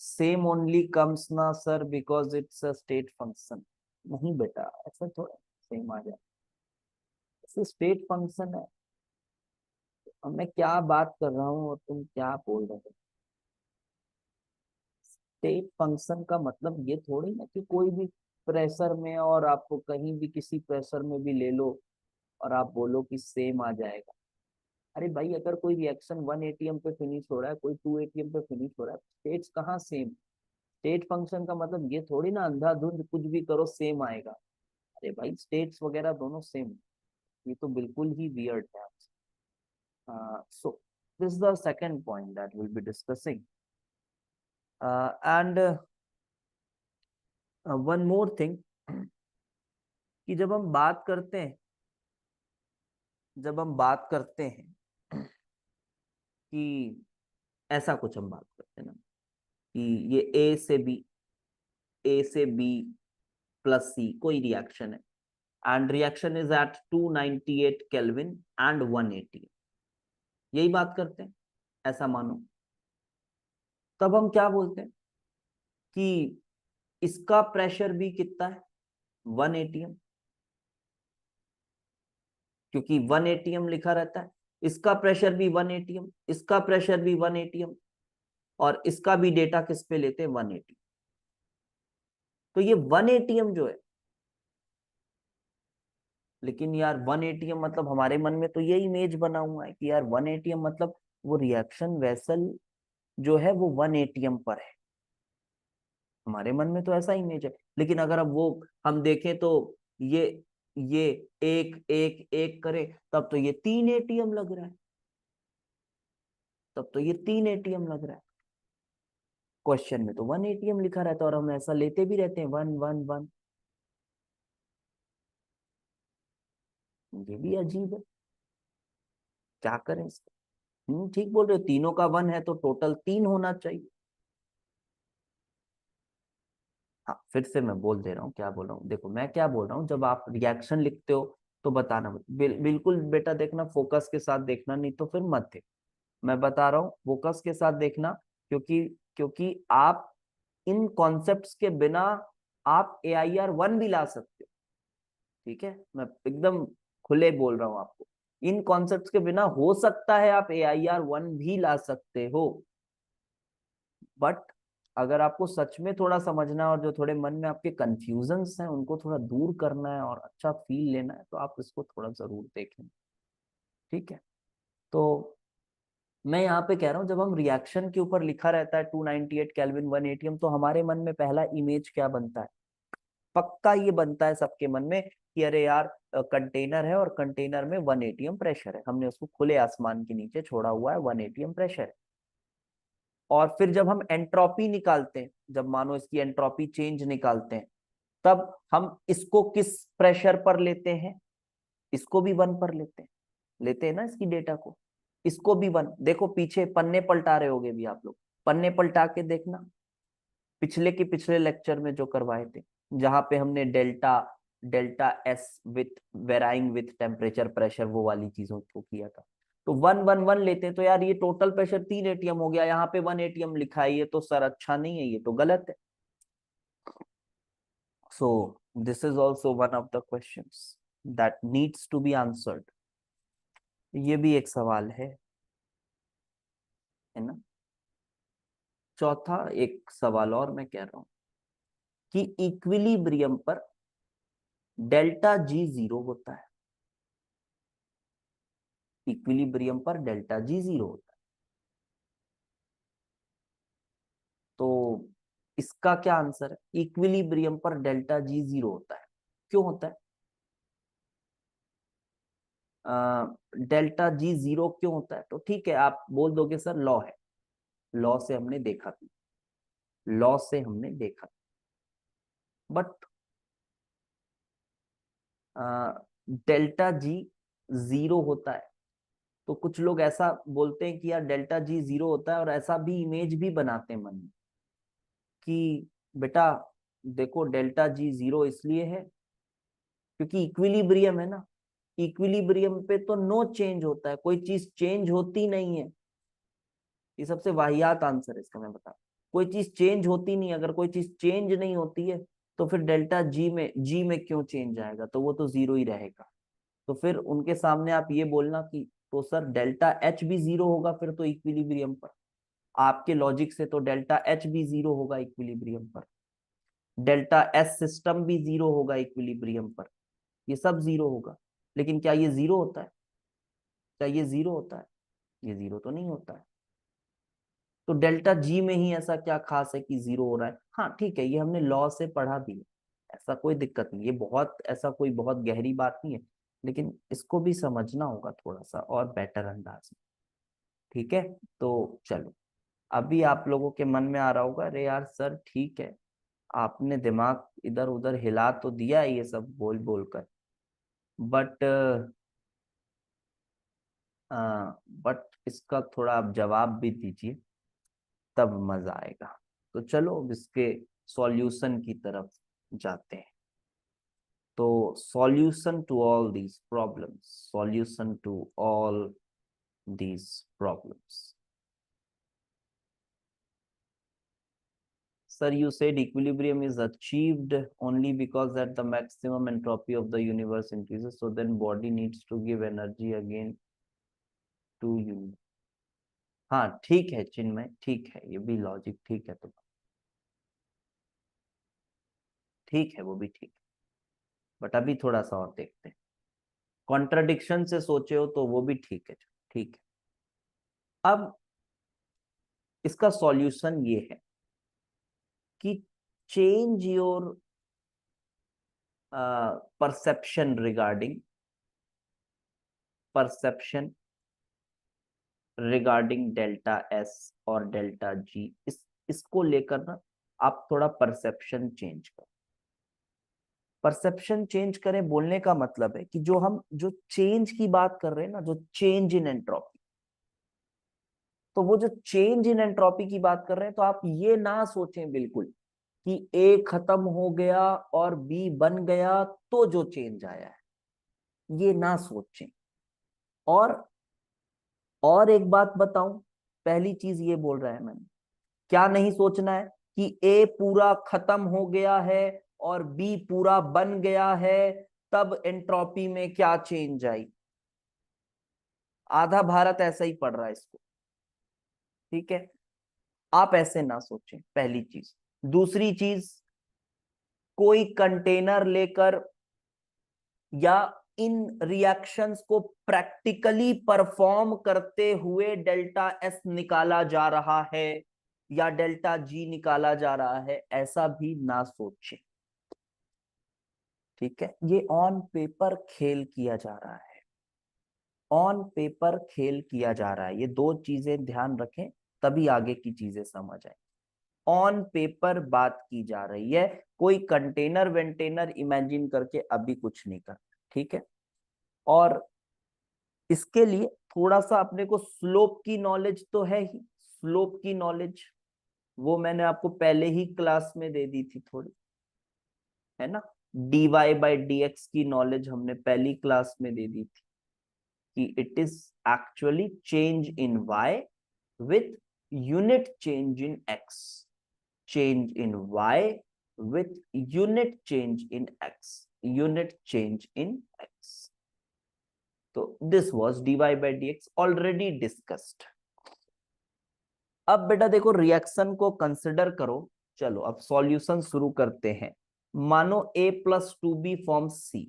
same only comes ना sir, because it's a state function. नहीं बेटा, ऐसा थोड़ा सेम आ जाए, स्टेट फंक्शन है। अब मैं क्या बात कर रहा हूँ और तुम क्या बोल रहे हो। स्टेट फंक्शन का मतलब ये थोड़ी ना कि कोई भी प्रेशर में, और आपको कहीं भी किसी प्रेशर में भी ले लो और आप बोलो कि सेम आ जाएगा। अरे भाई, अगर कोई रिएक्शन 1 एटीएम पे फिनिश हो रहा है, कोई 2 एटीएम पे फिनिश हो रहा है, स्टेट्स कहाँ सेम। स्टेट फंक्शन का मतलब ये थोड़ी ना अंधाधुंध कुछ भी करो सेम आएगा। अरे भाई, स्टेट्स वगैरह दोनों सेम, ये तो बिल्कुल ही वियर्ड है। So this is the second point that will be discussing, and one more thing, कि जब हम बात करते हैं कि ऐसा कुछ हम बात करते हैं ना, कि ये ए से बी +C कोई रिएक्शन है, and reaction is at 298 kelvin and 180, यही बात करते हैं, ऐसा मानो। तब हम क्या बोलते हैं कि इसका प्रेशर भी कितना है, 1 एटीएम, क्योंकि 1 एटीएम लिखा रहता है। इसका प्रेशर भी 1 एटीएम, इसका प्रेशर भी 1 एटीएम, और इसका भी डेटा किस पे लेते हैं, 180। तो ये 1 एटीएम जो है, लेकिन यार 1 एटीएम मतलब हमारे मन में तो ये इमेज बना हुआ है कि यार 1 एटीएम मतलब वो रिएक्शन वेसल जो है वो 1 एटीएम पर है, हमारे मन में तो ऐसा इमेज है। लेकिन अगर अब वो हम देखें तो ये ये एक एक एक करे, तब तो ये 3 एटीएम लग रहा है, तब तो ये 3 एटीएम लग रहा है। क्वेश्चन में तो 1 ATM लिखा रहता है और हम ऐसा लेते भी रहते हैं 1 1 1। ये भी अजीब है, क्या करें इसका। ठीक बोल रहे हो, तीनों का 1 है तो टोटल 3 होना चाहिए। हाँ फिर से मैं बोल दे रहा हूँ क्या बोल रहा हूँ, देखो मैं क्या बोल रहा हूँ, जब आप रिएक्शन लिखते हो तो बताना बिल्कुल बेटा देखना, फोकस के साथ देखना, नहीं तो फिर मत देख। मैं बता रहा हूँ फोकस के साथ देखना, क्योंकि क्योंकि आप इन कॉन्सेप्ट्स के बिना आप AIR 1 भी ला सकते हो। ठीक है, मैं एकदम खुले बोल रहा हूँ आपको, इन कॉन्सेप्ट्स के बिना हो सकता है आप AIR 1 भी ला सकते हो। बट अगर आपको सच में थोड़ा समझना है और जो थोड़े मन में आपके कंफ्यूजन्स हैं उनको थोड़ा दूर करना है और अच्छा फील लेना है, तो आप इसको थोड़ा जरूर देखें। ठीक है, तो मैं यहाँ पे कह रहा हूँ, जब हम रिएक्शन के ऊपर लिखा रहता है 298 केल्विन 1 ATM, तो हमारे मन में पहला इमेज क्या बनता है? पक्का ये बनता है सबके मन में कि अरे यार कंटेनर है और कंटेनर में 1 ATM प्रेशर है, हमने उसको खुले आसमान के नीचे छोड़ा हुआ है, 1 ATM प्रेशर है। और फिर जब हम एंट्रोपी निकालते हैं, जब मानो इसकी एंट्रोपी चेंज निकालते हैं, तब हम इसको किस प्रेशर पर लेते हैं? इसको भी 1 पर लेते हैं ना इसकी डेटा को, इसको भी 1। देखो पीछे पन्ने पलटा रहे होगे भी आप लोग, पन्ने पलटा के देखना पिछले के पिछले लेक्चर में जो करवाए थे, जहां पे हमने delta delta S with varying with temperature pressure वो वाली चीजों को किया था। तो 1 1 1 लेते हैं तो यार ये टोटल प्रेशर 3 ATM हो गया, यहाँ पे 1 ATM लिखा है, ये तो सर अच्छा नहीं है, ये तो गलत है। So this is also one of the questions that needs to be answered. ये भी एक सवाल है ना। चौथा एक सवाल और मैं कह रहा हूं कि इक्विलिब्रियम पर डेल्टा जी 0 होता है, इक्विलिब्रियम पर डेल्टा जी 0 होता है, तो इसका क्या आंसर है? इक्विलिब्रियम पर डेल्टा जी 0 होता है, क्यों होता है? डेल्टा जी 0 क्यों होता है? तो ठीक है आप बोल दोगे सर लॉ है, लॉ से हमने देखा था, लॉ से हमने देखा, बट डेल्टा जी 0 होता है तो कुछ लोग ऐसा बोलते हैं कि यार डेल्टा जी 0 होता है, और ऐसा भी इमेज भी बनाते हैं मन में कि बेटा देखो डेल्टा जी 0 इसलिए है क्योंकि इक्विलिब्रियम है ना, इक्विलिब्रियम पे तो नो चेंज होता है, कोई चीज चेंज होती नहीं है। ये सबसे वाहियात आंसर है इसका, मैं बता, कोई चीज चेंज होती नहीं, अगर कोई चीज चेंज नहीं होती है तो फिर डेल्टा जी में क्यों चेंज आएगा, तो वो तो 0 ही रहेगा। तो फिर उनके सामने आप ये बोलना कि तो सर डेल्टा एच भी 0 होगा फिर तो इक्विलिब्रियम पर, आपके लॉजिक से तो डेल्टा एच भी 0 होगा इक्विलिब्रियम पर, डेल्टा एस सिस्टम भी 0 होगा इक्विलिब्रियम पर, ये सब 0 होगा। लेकिन क्या ये 0 होता है? क्या ये 0 होता है? ये 0 तो नहीं होता है। तो डेल्टा जी में ही ऐसा क्या खास है कि 0 हो रहा है? हाँ ठीक है, ये हमने लॉ से पढ़ा भी है, ऐसा कोई दिक्कत नहीं, ये बहुत ऐसा कोई बहुत गहरी बात नहीं है, लेकिन इसको भी समझना होगा थोड़ा सा और बेटर अंदाज में। ठीक है, तो चलो, अभी आप लोगों के मन में आ रहा होगा अरे यार सर ठीक है, आपने दिमाग इधर उधर हिला तो दिया है ये सब बोल बोल कर, बट बट इसका थोड़ा आप जवाब भी दीजिए, तब मजा आएगा। तो चलो अब इसके सॉल्यूशन की तरफ जाते हैं। तो solution to all these problems, solution to all these problems. Sir, you said equilibrium is achieved only because that the maximum entropy of the universe increases. So then body needs to give energy again to universe. हाँ ठीक है चिन्मय, ठीक है, ये भी logic ठीक है, तो ठीक है वो भी ठीक है, बट अभी थोड़ा सा और देखते हैं, कॉन्ट्रडिक्शन से सोचे हो तो वो भी ठीक है। ठीक है, अब इसका सॉल्यूशन ये है कि change your perception regarding perception regarding delta S और डेल्टा जी, इस इसको लेकर ना आप थोड़ा परसेप्शन चेंज करो। परसेप्शन चेंज करें बोलने का मतलब है कि जो चेंज की बात कर रहे हैं ना, जो चेंज इन एंट्रोपी, तो वो जो चेंज इन एंट्रोपी की बात कर रहे हैं, तो आप ये ना सोचें बिल्कुल कि ए खत्म हो गया और बी बन गया तो जो चेंज आया है, ये ना सोचें। और एक बात बताऊं, पहली चीज ये बोल रहा है मैंने, क्या नहीं सोचना है कि ए पूरा खत्म हो गया है और बी पूरा बन गया है, तब एंट्रोपी में क्या चेंज आई। आधा भारत ऐसा ही पढ़ रहा है इसको, ठीक है। आप ऐसे ना सोचें, पहली चीज। दूसरी चीज, कोई कंटेनर लेकर या इन रिएक्शंस को प्रैक्टिकली परफॉर्म करते हुए डेल्टा एस निकाला जा रहा है या डेल्टा जी निकाला जा रहा है, ऐसा भी ना सोचें, ठीक है। ये ऑन पेपर खेल किया जा रहा है, ऑन पेपर खेल किया जा रहा है। ये दो चीजें ध्यान रखें, तभी आगे की चीजें समझ आए। ऑन पेपर बात की जा रही है, कोई कंटेनर वेंटेनर इमेजिन करके अभी कुछ नहीं कर, ठीक है। और इसके लिए थोड़ा सा अपने को स्लोप की नॉलेज तो है ही, स्लोप की नॉलेज वो मैंने आपको पहले ही क्लास में दे दी थी थोड़ी, है ना। dy बाई डी एक्स की नॉलेज हमने पहली क्लास में दे दी थी कि it is actually change in y with unit change in x, change in y with unit change in x, unit change in x. तो this was dy by dx already discussed. अब बेटा देखो reaction को consider करो। चलो अब solution शुरू करते हैं। मानो a plus two B form c।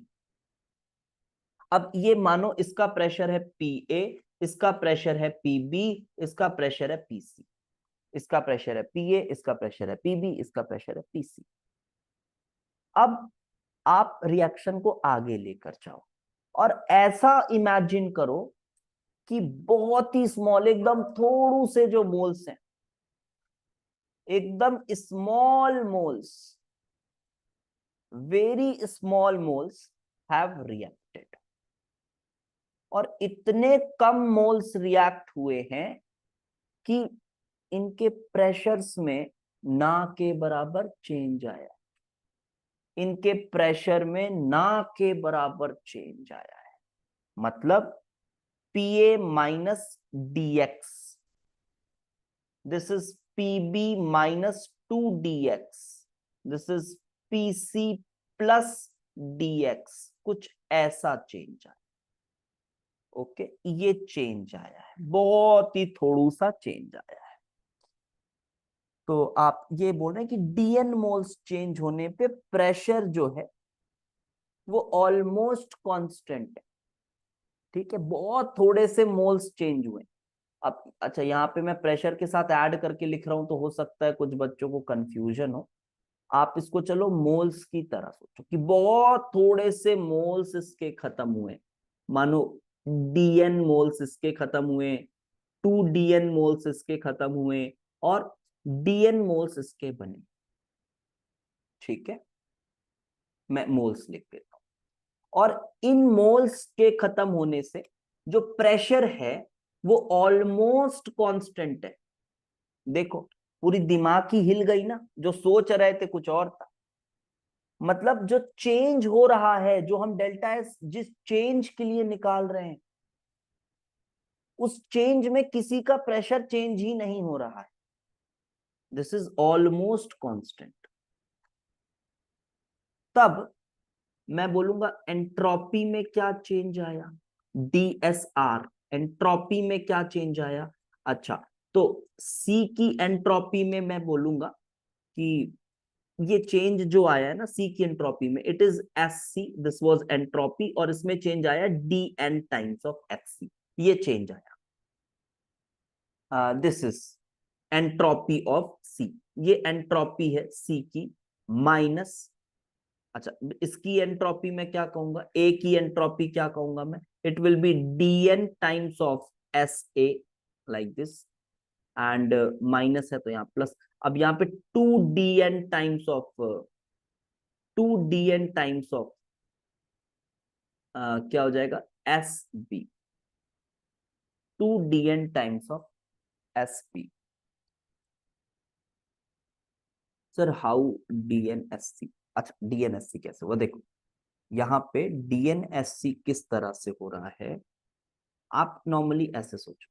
अब ये मानो इसका प्रेशर है Pa, इसका प्रेशर है Pb, इसका प्रेशर है Pc, इसका प्रेशर है Pa, इसका प्रेशर है Pb, इसका प्रेशर है Pc। अब आप रिएक्शन को आगे लेकर जाओ और ऐसा इमेजिन करो कि बहुत ही स्मॉल, एकदम थोड़ू से जो मोल्स हैं, एकदम small moles, very small moles have reacted, और इतने कम मोल्स रिएक्ट हुए हैं कि इनके प्रेशर्स में ना के बराबर चेंज आया, इनके प्रेशर में ना के बराबर चेंज आया है। मतलब Pa minus dx, this is Pb minus 2dx, this is Pc plus dx, कुछ ऐसा चेंज आया। ओके, ये चेंज आया है, बहुत ही थोड़ा सा चेंज आया है। तो आप ये बोल रहे हैं कि dn मोल्स चेंज होने पे प्रेशर जो है वो ऑलमोस्ट कांस्टेंट है, ठीक है। बहुत थोड़े से मोल्स चेंज हुए। अब अच्छा, यहाँ पे मैं प्रेशर के साथ ऐड करके लिख रहा हूं तो हो सकता है कुछ बच्चों को कंफ्यूजन हो। आप इसको चलो मोल्स की तरह सोचो कि बहुत थोड़े से मोल्स इसके खत्म हुए। मानो dn मोल्स इसके खत्म हुए, 2dn मोल्स इसके खत्म हुए और dn मोल्स इसके बने, ठीक है। मैं मोल्स लिख देता हूं। और इन मोल्स के खत्म होने से जो प्रेशर है वो ऑलमोस्ट कांस्टेंट है। देखो पूरी दिमाग ही हिल गई ना, जो सोच रहे थे कुछ और था। मतलब जो चेंज हो रहा है, जो हम डेल्टा एस जिस चेंज के लिए निकाल रहे हैं, उस चेंज में किसी का प्रेशर चेंज ही नहीं हो रहा है। This is almost constant. तब मैं बोलूंगा एंट्रोपी में क्या चेंज आया, DSR, एंट्रोपी में क्या चेंज आया। अच्छा, तो सी की एंट्रोपी में मैं बोलूंगा कि ये चेंज जो आया है ना सी की एंट्रोपी में, it is SC, this was entropy, और इसमें चेंज आया DN टाइम्स ऑफ FC, ये चेंज आया। दिस इज एंट्रोपी ऑफ सी, ये एंट्रोपी है सी की माइनस। अच्छा, इसकी एंट्रोपी में क्या कहूंगा, ए की एंट्रोपी क्या कहूंगा मैं, it will be DN times of SA, like this, and minus है तो यहाँ प्लस। अब यहाँ पे 2dn times of 2dn times of क्या हो जाएगा, S B, 2dn times of S B. Sir how DNSC, अच्छा डीएनएससी कैसे हुआ, देखो यहाँ पे डीएनएससी किस तरह से हो रहा है। आप नॉर्मली ऐसे सोचो,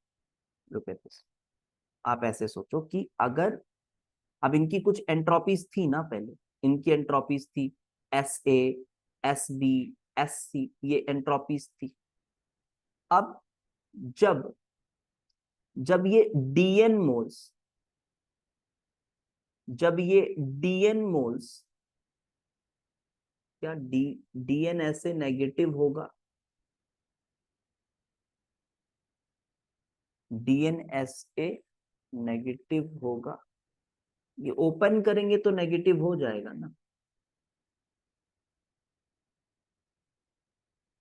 लुक एट दिस, आप ऐसे सोचो कि अगर अब इनकी कुछ एंट्रोपीज थी ना पहले, इनकी एंट्रोपीज थी S A, S B, S C, ये एंट्रोपीज थी। अब जब जब ये डीएन मोल्स, जब ये डीएन मोल्स, क्या डीएन ऐसे नेगेटिव होगा, डीएनएसए नेगेटिव होगा, ये ओपन करेंगे तो नेगेटिव हो जाएगा ना,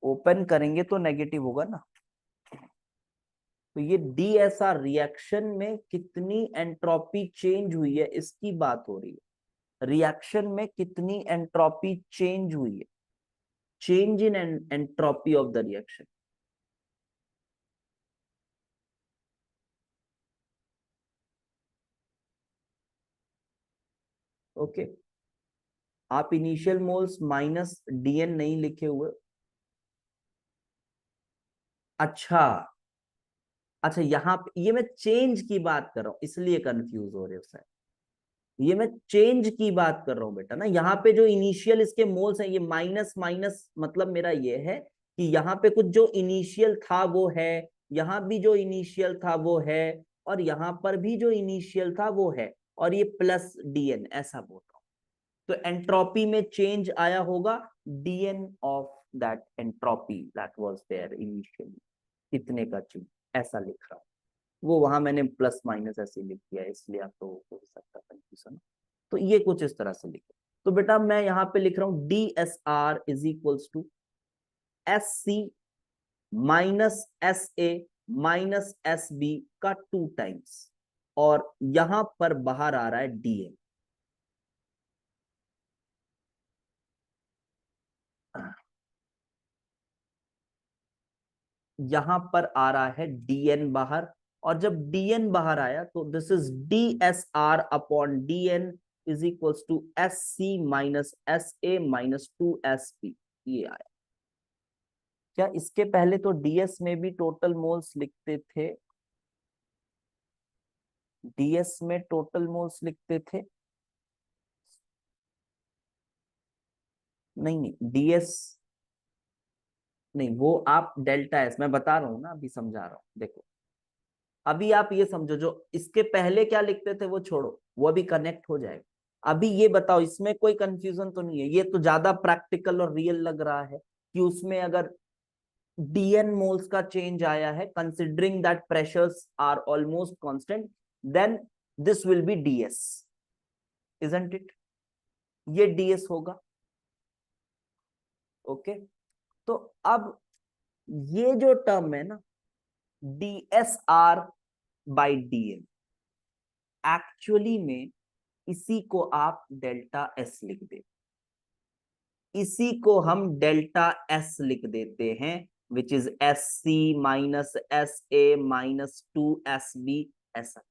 ओपन करेंगे तो नेगेटिव होगा ना। तो ये डीएसआर रिएक्शन में कितनी एंट्रोपी चेंज हुई है इसकी बात हो रही है, रिएक्शन में कितनी एंट्रोपी चेंज हुई है, change in entropy of the reaction. Okay, आप इनिशियल मोल्स माइनस डीएन नहीं लिखे हुए, अच्छा अच्छा, यहाँ पे ये मैं चेंज की बात कर रहा हूं इसलिए कंफ्यूज हो रहे हो सर, ये मैं चेंज की बात कर रहा हूं बेटा ना। यहाँ पे जो इनिशियल इसके मोल्स हैं, ये माइनस माइनस, मतलब मेरा ये है कि यहाँ पे कुछ जो इनिशियल था वो है, यहाँ भी जो इनिशियल था वो है, और यहाँ पर भी जो इनिशियल था वो है, और ये प्लस डीएन, ऐसा बोल रहा हूँ। तो एंट्रोपी में चेंज आया होगा, DN of that entropy that was there initially, कितने का चेंज, ऐसा लिख रहा हूँ। वो वहां मैंने प्लस माइनस ऐसे लिख दिया है, इसलिए आपको हो सकता है कंफ्यूजन। तो ये कुछ इस तरह से लिखो। तो बेटा मैं यहाँ पे लिख रहा हूँ D S R is equals to S C minus S A minus S B का 2 टाइम्स, और यहां पर बाहर आ रहा है डीएन। यहां पर आ रहा है डीएन बाहर, और जब डीएन बाहर आया तो this is D S R upon DN is equals to S C minus S A minus 2 S P, ये आया। क्या इसके पहले तो डीएस में भी टोटल मोल्स लिखते थे, डीएस में टोटल मोल्स लिखते थे, नहीं नहीं डीएस नहीं, वो आप डेल्टा एस, मैं बता रहा हूं ना, अभी समझा रहा हूं, देखो अभी आप ये समझो, जो इसके पहले क्या लिखते थे वो छोड़ो, वो अभी कनेक्ट हो जाएगा। अभी ये बताओ, इसमें कोई कंफ्यूजन तो नहीं है, ये तो ज्यादा प्रैक्टिकल और रियल लग रहा है कि उसमें अगर डीएन मोल्स का चेंज आया है, considering that pressures are almost constant, then this will be DS, isn't it, ये डीएस होगा। ओके, तो अब ये जो टर्म है ना, डीएसआर बाई डीएन, एक्चुअली में इसी को आप डेल्टा एस लिख देते, इसी को हम डेल्टा एस लिख देते हैं, which is S C minus S A minus 2 S B, ऐसा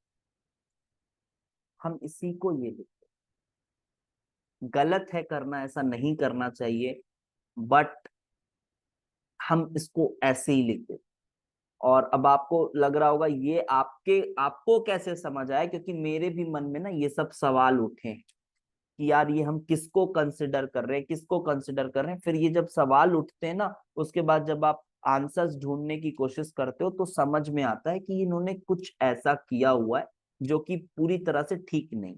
हम इसी को ये लिखते हैं। गलत है करना, ऐसा नहीं करना चाहिए, बट हम इसको ऐसे ही लिख देते। और अब आपको लग रहा होगा ये आपको कैसे समझ आया, क्योंकि मेरे भी मन में ना ये सब सवाल उठे हैं कि यार ये हम किसको कंसिडर कर रहे हैं, किसको कंसिडर कर रहे हैं। फिर ये जब सवाल उठते हैं ना, उसके बाद जब आप आंसर्स ढूंढने की कोशिश करते हो तो समझ में आता है कि इन्होंने कुछ ऐसा किया हुआ है जो कि पूरी तरह से ठीक नहीं।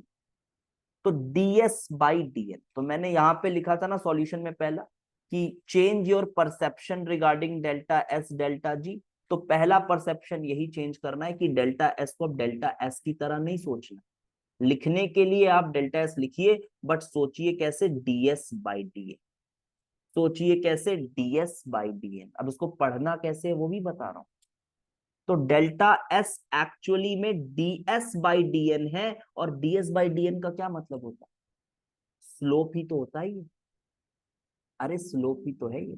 तो डीएस बाई डीएन, तो मैंने यहाँ पे लिखा था ना सॉल्यूशन में पहला, कि change your perception regarding delta S delta G. तो पहला परसेप्शन यही चेंज करना है कि डेल्टा एस को अब डेल्टा एस की तरह नहीं सोचना, लिखने के लिए आप डेल्टा एस लिखिए, बट सोचिए कैसे, डीएस बाई डीएन, सोचिए कैसे डीएस बाई डीएन। अब इसको पढ़ना कैसे है वो भी बता रहा हूं। तो डेल्टा एस एक्चुअली में ds बाई dn है, और ds बाई dn का क्या मतलब होता है? स्लोप ही तो होता है ये। अरे स्लोप ही तो है ये।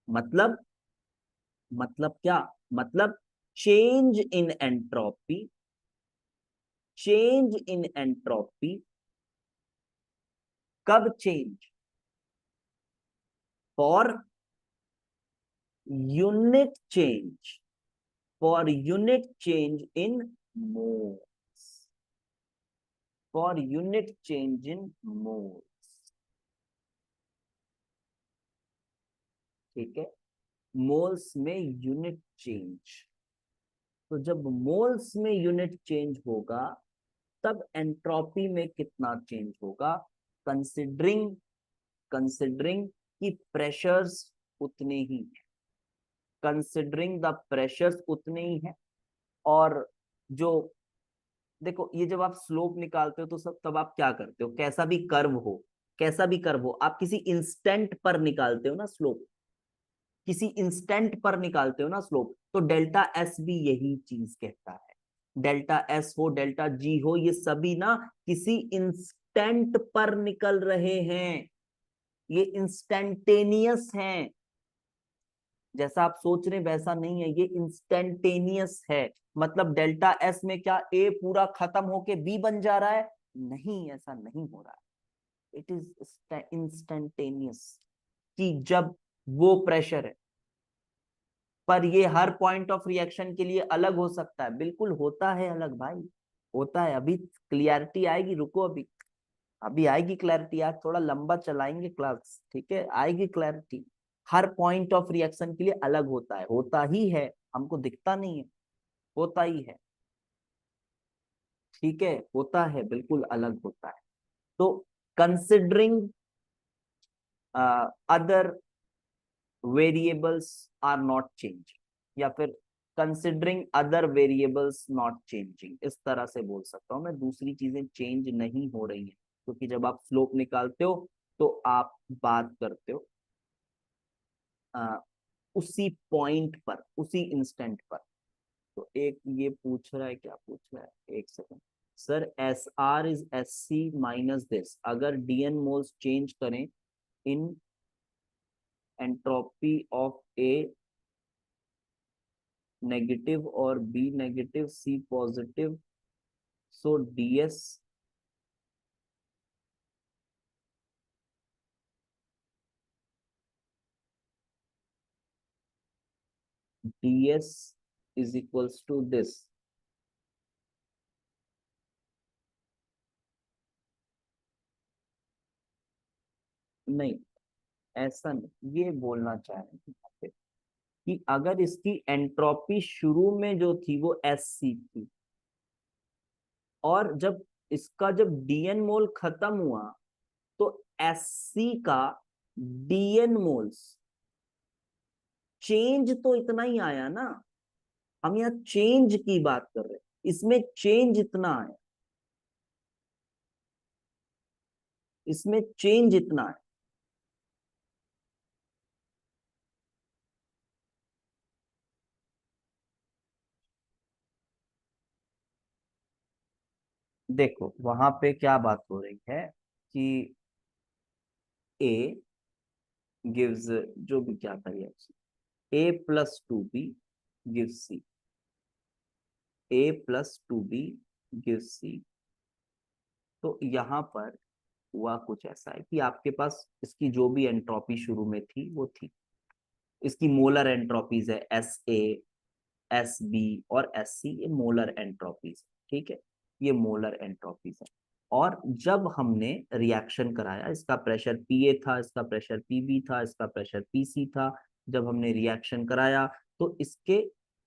मतलब क्या? मतलब change in entropy, change in entropy कब change? For unit change, for unit change in moles, for unit change in moles. ठीक है, मोल्स में यूनिट चेंज। तो जब मोल्स में यूनिट चेंज होगा तब एंट्रोपी में कितना चेंज होगा? कंसिडरिंग, कंसिडरिंग कि प्रेशर्स उतने ही हैं, कंसिडरिंग द प्रेशर्स उतने ही हैं। और जो देखो, ये जब आप स्लोप निकालते हो तो सब तब आप क्या करते हो? कैसा भी कर्व हो, कैसा भी कर्व हो, आप किसी इंस्टेंट पर निकालते हो ना स्लोप, किसी इंस्टेंट पर निकालते हो ना स्लोप। तो डेल्टा एस भी यही चीज कहता है। डेल्टा एस हो, डेल्टा जी हो, ये सभी ना किसी इंस्टेंट पर निकल रहे हैं, ये इंस्टेंटेनियस हैं। जैसा आप सोच रहे वैसा नहीं है, ये इंस्टेंटेनियस है। मतलब डेल्टा एस में क्या ए पूरा खत्म होके बी बन जा रहा है? नहीं, ऐसा नहीं हो रहा है। इट इज इंस्टेंटेनियस कि जब वो प्रेशर है, पर ये हर पॉइंट ऑफ रिएक्शन के लिए अलग हो सकता है। बिल्कुल होता है अलग भाई, होता है। अभी क्लियरिटी आएगी, रुको अभी, अभी आएगी क्लैरिटी। आज थोड़ा लंबा चलाएंगे क्लास, ठीक है, आएगी clarity. Her point of reaction के लिए अलग होता है, होता ही है, हमको दिखता नहीं है, होता ही है। ठीक है, होता है, बिल्कुल अलग होता है। तो considering other variables are not changing, या फिर considering other variables not changing, इस तरह से बोल सकता हूं मैं। दूसरी चीजें चेंज नहीं हो रही हैं, क्योंकि जब आप स्लोप निकालते हो तो आप बात करते हो उसी पॉइंट पर, उसी इंस्टेंट पर। तो एक ये पूछ रहा है, क्या पूछ रहा है, एक second. Sir S R is S C minus this, अगर डीएन मोल्स चेंज करें in entropy of A negative और B negative C positive, so DS DS is equals to this. नहीं, ऐसा नहीं, ये बोलना चाह रहे हैं यहाँ पे कि अगर इसकी एंट्रोपी शुरू में जो थी वो एस सी थी, और जब इसका जब डीएन मोल खत्म हुआ तो एस सी का डीएन मोल्स चेंज तो इतना ही आया ना। हम यहाँ चेंज की बात कर रहे हैं, इसमें चेंज इतना है, इसमें चेंज इतना है। देखो वहां पे क्या बात हो रही है कि ए गिव्स, जो भी क्या करिए, A plus two B gives C, A plus two B gives C. तो यहाँ पर हुआ कुछ ऐसा है कि आपके पास इसकी जो भी एंट्रोपी शुरू में थी वो थी, इसकी मोलर एंट्रोपीज है एस ए, एस बी और एस सी, ये मोलर एंट्रोपीज। ठीक है, ये मोलर एंट्रोपीज है। और जब हमने रिएक्शन कराया, इसका प्रेशर पी ए था, इसका प्रेशर पी बी था, इसका प्रेशर पी सी था। जब हमने रिएक्शन कराया तो इसके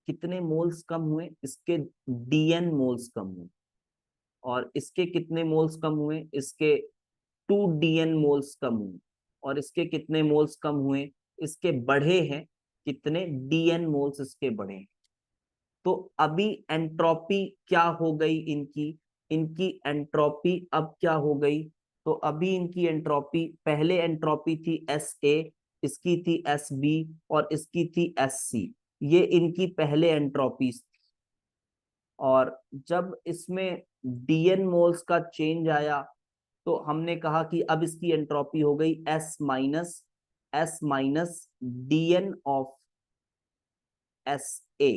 कितने मोल्स कम हुए? इसके डीएन मोल्स कम हुए। और इसके कितने मोल्स कम हुए? इसके 2 डीएन मोल्स कम हुए। और इसके कितने मोल्स कम हुए? इसके बढ़े हैं, कितने डीएन मोल्स इसके बढ़े हैं। तो अभी एंट्रोपी क्या हो गई इनकी? इनकी एंट्रोपी अब क्या हो गई? तो अभी इनकी एंट्रोपी, पहले एंट्रोपी थी एस ए, इसकी थी एस बी और इसकी थी एस सी। ये इनकी पहले एंट्रोपीज थी। और जब इसमें dn मोल्स का चेंज आया तो हमने कहा कि अब इसकी एंट्रोपी हो गई S dn ऑफ SA,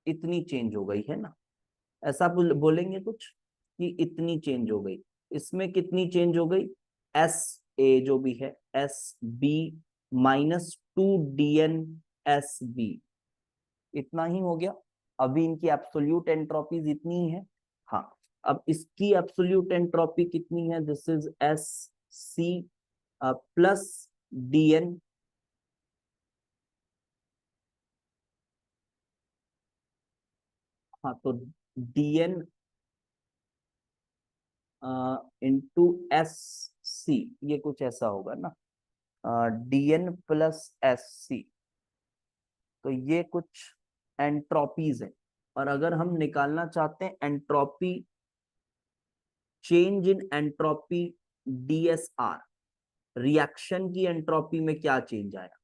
इतनी चेंज हो गई है ना। ऐसा बोलेंगे कुछ कि इतनी चेंज हो गई। इसमें कितनी चेंज हो गई, SA जो भी है SB -2 DN SB, इतना ही हो गया। अभी इनकी एब्सोल्यूट एंट्रोपीज इतनी ही है। हाँ, अब इसकी एब्सोल्यूट एंट्रोपी कितनी है, this is SC plus DN, हाँ तो DN इंटू SC, ये कुछ ऐसा होगा ना, DN प्लस SC, तो ये कुछ एंट्रोपीज है। और अगर हम निकालना चाहते हैं entropy, change in entropy DSR, reaction की एंट्रोपी में क्या चेंज आया,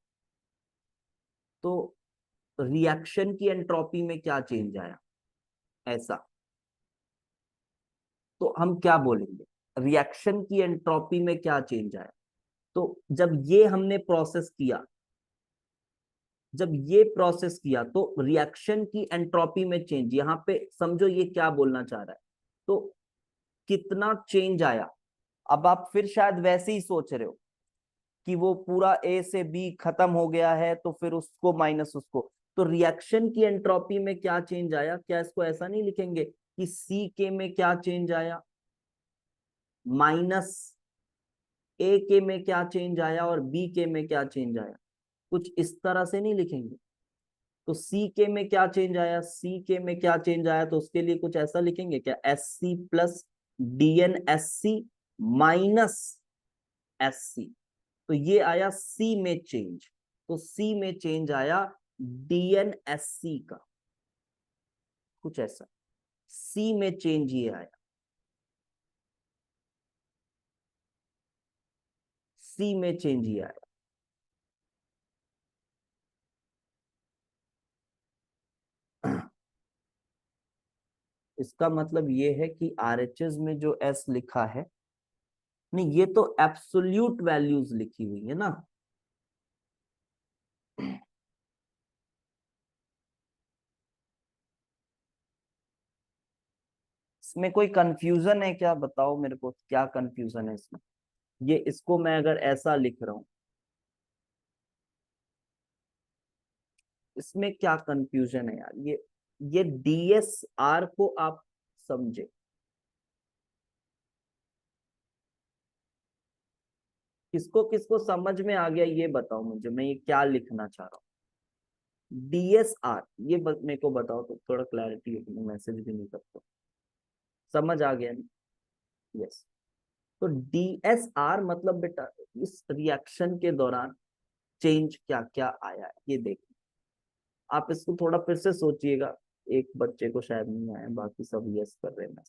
तो रिएक्शन की एंट्रोपी में क्या चेंज आया, ऐसा तो हम क्या बोलेंगे, रिएक्शन की एंट्रोपी में क्या चेंज आया। तो जब ये प्रोसेस किया तो रिएक्शन की एंट्रोपी में चेंज, यहां पे समझो ये क्या बोलना चाह रहा है, तो कितना चेंज आया। अब आप फिर शायद वैसे ही सोच रहे हो कि वो पूरा A से B खत्म हो गया है तो फिर उसको माइनस उसको, तो रिएक्शन की एंट्रोपी में क्या चेंज आया, क्या इसको ऐसा नहीं लिखेंगे कि CK में क्या चेंज आया माइनस AK में क्या चेंज आया और BK में क्या चेंज आया, कुछ इस तरह से नहीं लिखेंगे। तो CK में क्या चेंज आया, CK में क्या चेंज आया, तो उसके लिए कुछ ऐसा लिखेंगे क्या, SC plus DN SC minus SC, तो ये आया C में चेंज, तो C में चेंज आया DNSC का, कुछ ऐसा C में चेंज ये आया, C में चेंज ये आया। इसका मतलब ये है कि RHS में जो S लिखा है, नहीं ये तो एब्सोल्यूट वैल्यूज लिखी हुई है ना, इसमें कोई कंफ्यूजन है क्या, बताओ मेरे को क्या कंफ्यूजन है इसमें, ये इसको मैं अगर ऐसा लिख रहा हूं, इसमें क्या कंफ्यूजन है यार, ये DSR को आप समझे, किसको किसको समझ में आ गया ये बताओ मुझे, मैं ये क्या लिखना चाह रहा हूँ DSR, ये मेरे को बताओ तो थोड़ा क्लैरिटी है, मैसेज भी नहीं करता, समझ आ गया ना, यस। तो DSR मतलब बेटा इस रिएक्शन के दौरान चेंज क्या क्या आया है ये देखिए, आप इसको थोड़ा फिर से सोचिएगा, एक बच्चे को शायद नहीं आया, बाकी सब यस कर रहे हैं।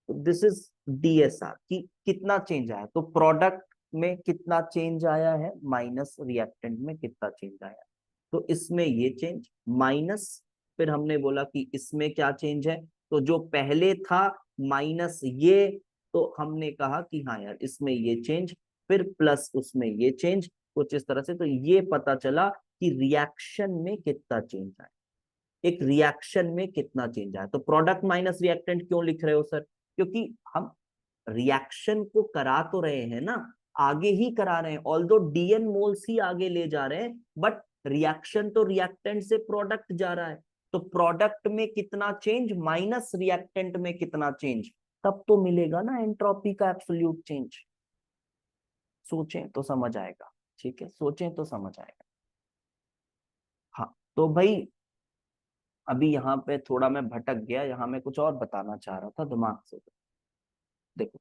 तो दिस इज DSR कि कितना चेंज आया, तो प्रोडक्ट में कितना चेंज आया है माइनस रिएक्टेंट में कितना चेंज आया है। तो इसमें ये चेंज माइनस, फिर हमने बोला कि इसमें क्या चेंज है, तो जो पहले था माइनस ये, तो हमने कहा कि हाँ यार इसमें ये चेंज, फिर प्लस उसमें ये चेंज, कुछ इस तरह से, तो ये पता चला कि रिएक्शन में कितना चेंज आया, एक रिएक्शन में कितना चेंज आया। तो प्रोडक्ट माइनस रिएक्टेंट क्यों लिख रहे हो सर, क्योंकि हम रिएक्शन को करा तो रहे हैं ना, आगे ही करा रहे हैं, ऑल्दो DN मोल्स ही आगे ले जा रहे हैं, बट रिएक्शन तो रिएक्टेंट से प्रोडक्ट जा रहा है, तो प्रोडक्ट में कितना चेंज माइनस रिएक्टेंट में कितना चेंज, तब तो मिलेगा ना एंट्रोपी का एब्सोल्यूट चेंज। सोचें तो समझ आएगा, ठीक है, सोचें तो समझ आएगा। हाँ तो भाई अभी यहाँ पे थोड़ा मैं भटक गया, यहाँ मैं कुछ और बताना चाह रहा था दिमाग से, देखो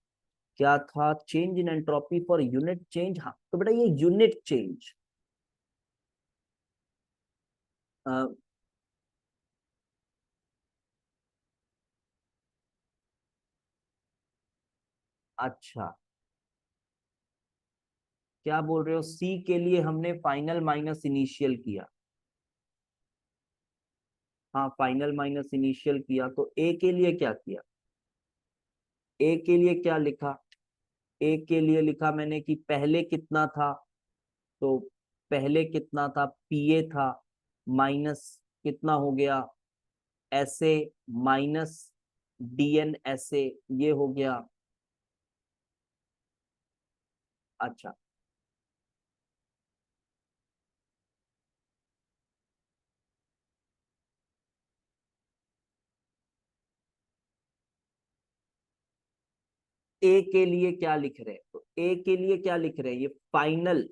क्या था, change in entropy for unit change, हाँ तो बेटा ये यूनिट चेंज, अच्छा क्या बोल रहे हो, सी के लिए हमने फाइनल माइनस इनिशियल किया, हाँ, फाइनल माइनस इनिशियल किया, तो ए के लिए क्या किया, ए के लिए क्या लिखा, ए के लिए लिखा मैंने कि पहले कितना था, तो पहले कितना था, पीए था, माइनस कितना हो गया, ऐसे, माइनस डीएन ऐसे, ये हो गया। अच्छा, ए के लिए क्या लिख रहे हैं, तो ए के लिए क्या लिख रहे हैं, ये फाइनल,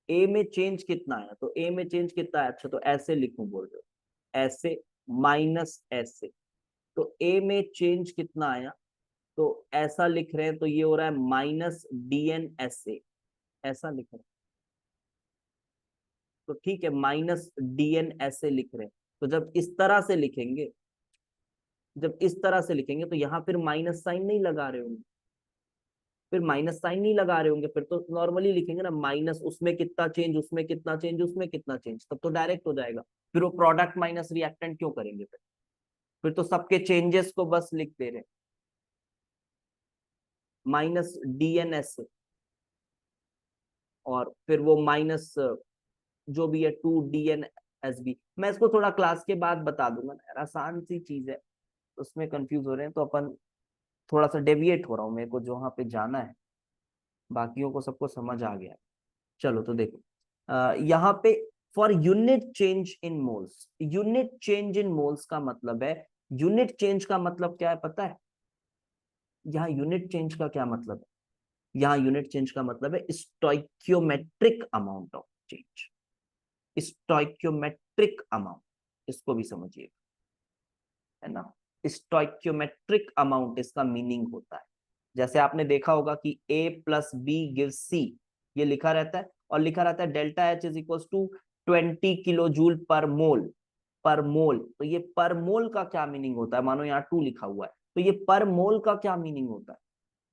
ए में चेंज कितना आया, तो ए में चेंज कितना है, अच्छा तो ऐसे लिखूं बोल रहे हो, ऐसे, माइनस ऐसे, तो ए में चेंज कितना आया, तो ऐसा लिख रहे हैं, तो ये हो रहा है माइनस डीएन ऐसे, ऐसा लिख रहे हैं, तो ठीक है, माइनस डीएन ऐसे लिख रहे हैं। तो जब इस तरह से लिखेंगे, जब इस तरह से लिखेंगे तो यहाँ फिर माइनस साइन नहीं लगा रहे होंगे, फिर माइनस साइन नहीं लगा रहे होंगे, फिर तो नॉर्मली लिखेंगे ना, माइनस उसमें कितना चेंज, उसमें कितना चेंज, उसमें कितना चेंज, तब तो डायरेक्ट हो जाएगा। फिर वो प्रोडक्ट माइनस रिएक्टेंट क्यों करेंगे, फिर तो सबके चेंजेस को बस लिख दे रहे, माइनस डीएनएस, और फिर वो माइनस जो भी है 2 DNSB। मैं इसको थोड़ा क्लास के बाद बता दूंगा ना यार, आसान सी चीज है, उसमें कंफ्यूज हो रहे हैं तो अपन, थोड़ा सा डेविएट हो रहा हूँ, मेरे को जो वहां पे जाना है, बाकियों को सबको समझ आ गया है। चलो तो देखो, यहाँ पे for unit change in moles, unit change in moles का मतलब है, यूनिट चेंज का मतलब क्या है पता है, यहाँ यूनिट चेंज का क्या मतलब है, यहाँ यूनिट चेंज का मतलब है स्टोइक्योमेट्रिक अमाउंट ऑफ चेंज, स्टोइक्योमेट्रिक अमाउंट, इसको भी समझिए, है ना, स्टोइक्योमेट्रिक अमाउंट इसका मीनिंग होता है। जैसे आपने देखा होगा कि a plus B give C, ये लिखा रहता है, और लिखा रहता है delta H is equal to 20 kilo joule per mole, पर मोल, तो ये पर मोल का क्या मीनिंग होता है, मानो यहाँ 2 लिखा हुआ है, तो ये पर मोल का क्या मीनिंग होता है,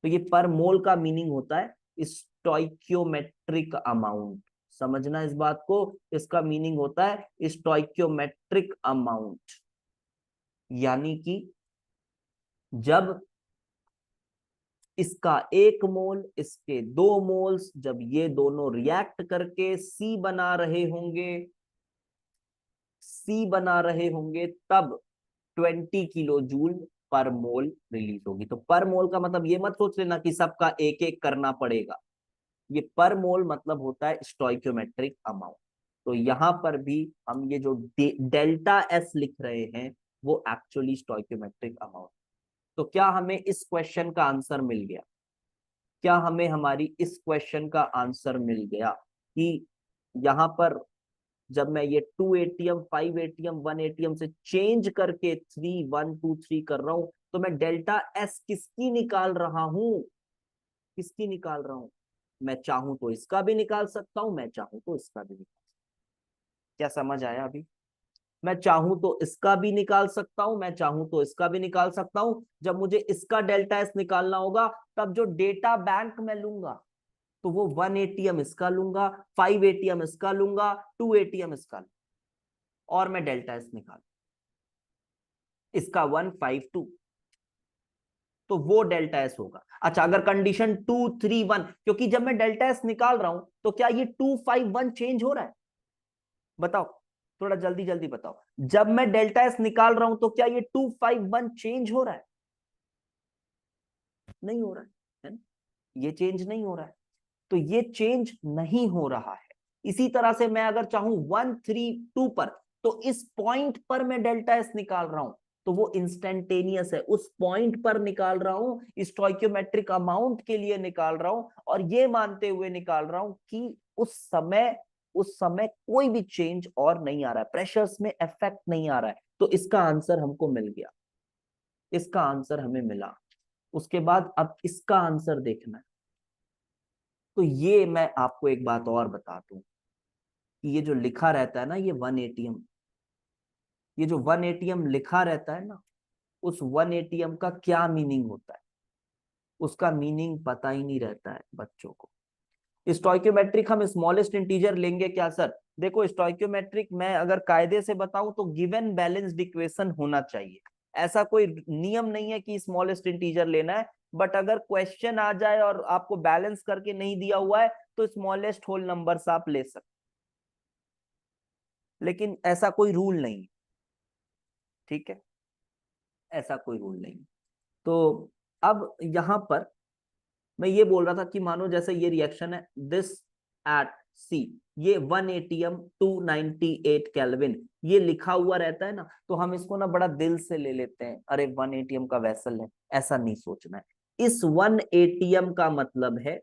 तो ये पर मोल का मीनिंग होता है स्टोइक्योमेट्रिक अमाउंट, समझना इस बात को, इसका मीनिंग होता है स्टोइक्योमेट्रिक अमाउंट, यानी कि जब इसका 1 मोल, इसके 2 मोल्स, जब ये दोनों रिएक्ट करके सी बना रहे होंगे, सी बना रहे होंगे, तब 20 किलो जूल पर मोल रिलीज होगी। तो पर मोल का मतलब ये मत सोच लेना कि सबका एक एक करना पड़ेगा, ये पर मोल मतलब होता है स्टोइक्योमेट्रिक अमाउंट। तो यहां पर भी हम ये जो डेल्टा एस लिख रहे हैं, वो एक्चुअली स्टोइक्योमेट्रिक अमाउंट। तो क्या हमें इस क्वेश्चन का आंसर मिल गया, क्या हमें हमारी इस क्वेश्चन का आंसर मिल गया कि यहां पर जब मैं ये 2 ATM 5 ATM 1 ATM से चेंज करके 3 1 2 3 कर रहा हूं, तो मैं डेल्टा एस किसकी निकाल रहा हूं, किसकी निकाल रहा हूं, मैं चाहूं तो इसका भी निकाल सकता हूं, मैं चाहूं तो इसका भी निकाल, क्या समझ आया अभी, मैं चाहूं तो इसका भी निकाल सकता हूं, मैं चाहूं तो इसका भी निकाल सकता हूं। जब मुझे इसका डेल्टा एस निकालना होगा, तब जो डेटा बैंक मैं लूंगा, तो वो 1 ATM इसका लूंगा, 5 ATM इसका लूंगा, 2 ATM इसका लूंगा, और मैं डेल्टा एस निकाल, इसका 152, तो वो डेल्टा एस होगा। अच्छा, अगर कंडीशन 2 3 1, क्योंकि जब मैं डेल्टा एस निकाल रहा हूं, तो क्या ये 2 5 1 चेंज हो रहा है, बताओ, थोड़ा जल्दी जल्दी बताओ, जब मैं डेल्टा एस निकाल रहा हूं तो क्या ये 2 5 1 चेंज हो रहा है, नहीं हो रहा है ना, ये चेंज नहीं हो रहा है, तो ये चेंज नहीं हो रहा है। इसी तरह से मैं अगर चाहूं 1 3 2 पर, तो इस पॉइंट पर मैं डेल्टा एस निकाल रहा हूं, तो वो इंस्टेंटेनियस है, उस पॉइंट पर निकाल रहा हूं, स्टोइक्योमेट्रिक अमाउंट के लिए निकाल रहा हूं, और ये मानते हुए निकाल रहा हूं कि उस समय कोई भी चेंज और नहीं आ रहा है, प्रेशर्स में इफेक्ट नहीं आ रहा है। तो इसका आंसर हमको मिल गया, इसका आंसर हमें मिला। उसके बाद अब इसका आंसर देखना है। तो ये मैं आपको एक बात और बता दूं कि ये जो लिखा रहता है ना, ये 1 ATM, ये जो 1 ATM लिखा रहता है ना, उस 1 ATM का क्या मीनिंग होता है, उसका मीनिंग पता ही नहीं रहता है बच्चों को। स्टोइक्योमेट्रिक हम स्मॉलेस्ट इंटीजर लेंगे क्या सर, देखो स्टोइकियोमेट्रिक मैं अगर कायदे से बताऊं तो गिवन बैलेंस्ड इक्वेशन होना चाहिए। ऐसा कोई नियम नहीं है कि स्मॉलेस्ट इंटीजर लेना है, बट अगर क्वेश्चन आ जाए और आपको बैलेंस करके नहीं दिया हुआ है तो स्मॉलेस्ट होल नंबर्स आप ले सकते, लेकिन ऐसा कोई रूल नहीं। ठीक है, ऐसा कोई रूल नहीं। तो अब यहां पर मैं ये बोल रहा था कि मानो जैसे ये रिएक्शन है, दिस एट सी, ये 1 एटीएम 298 केल्विन, ये लिखा हुआ रहता है ना, तो हम इसको ना बड़ा दिल से ले लेते हैं, अरे 1 एटीएम का वेसल है। ऐसा नहीं सोचना है। इस 1 एटीएम का मतलब है,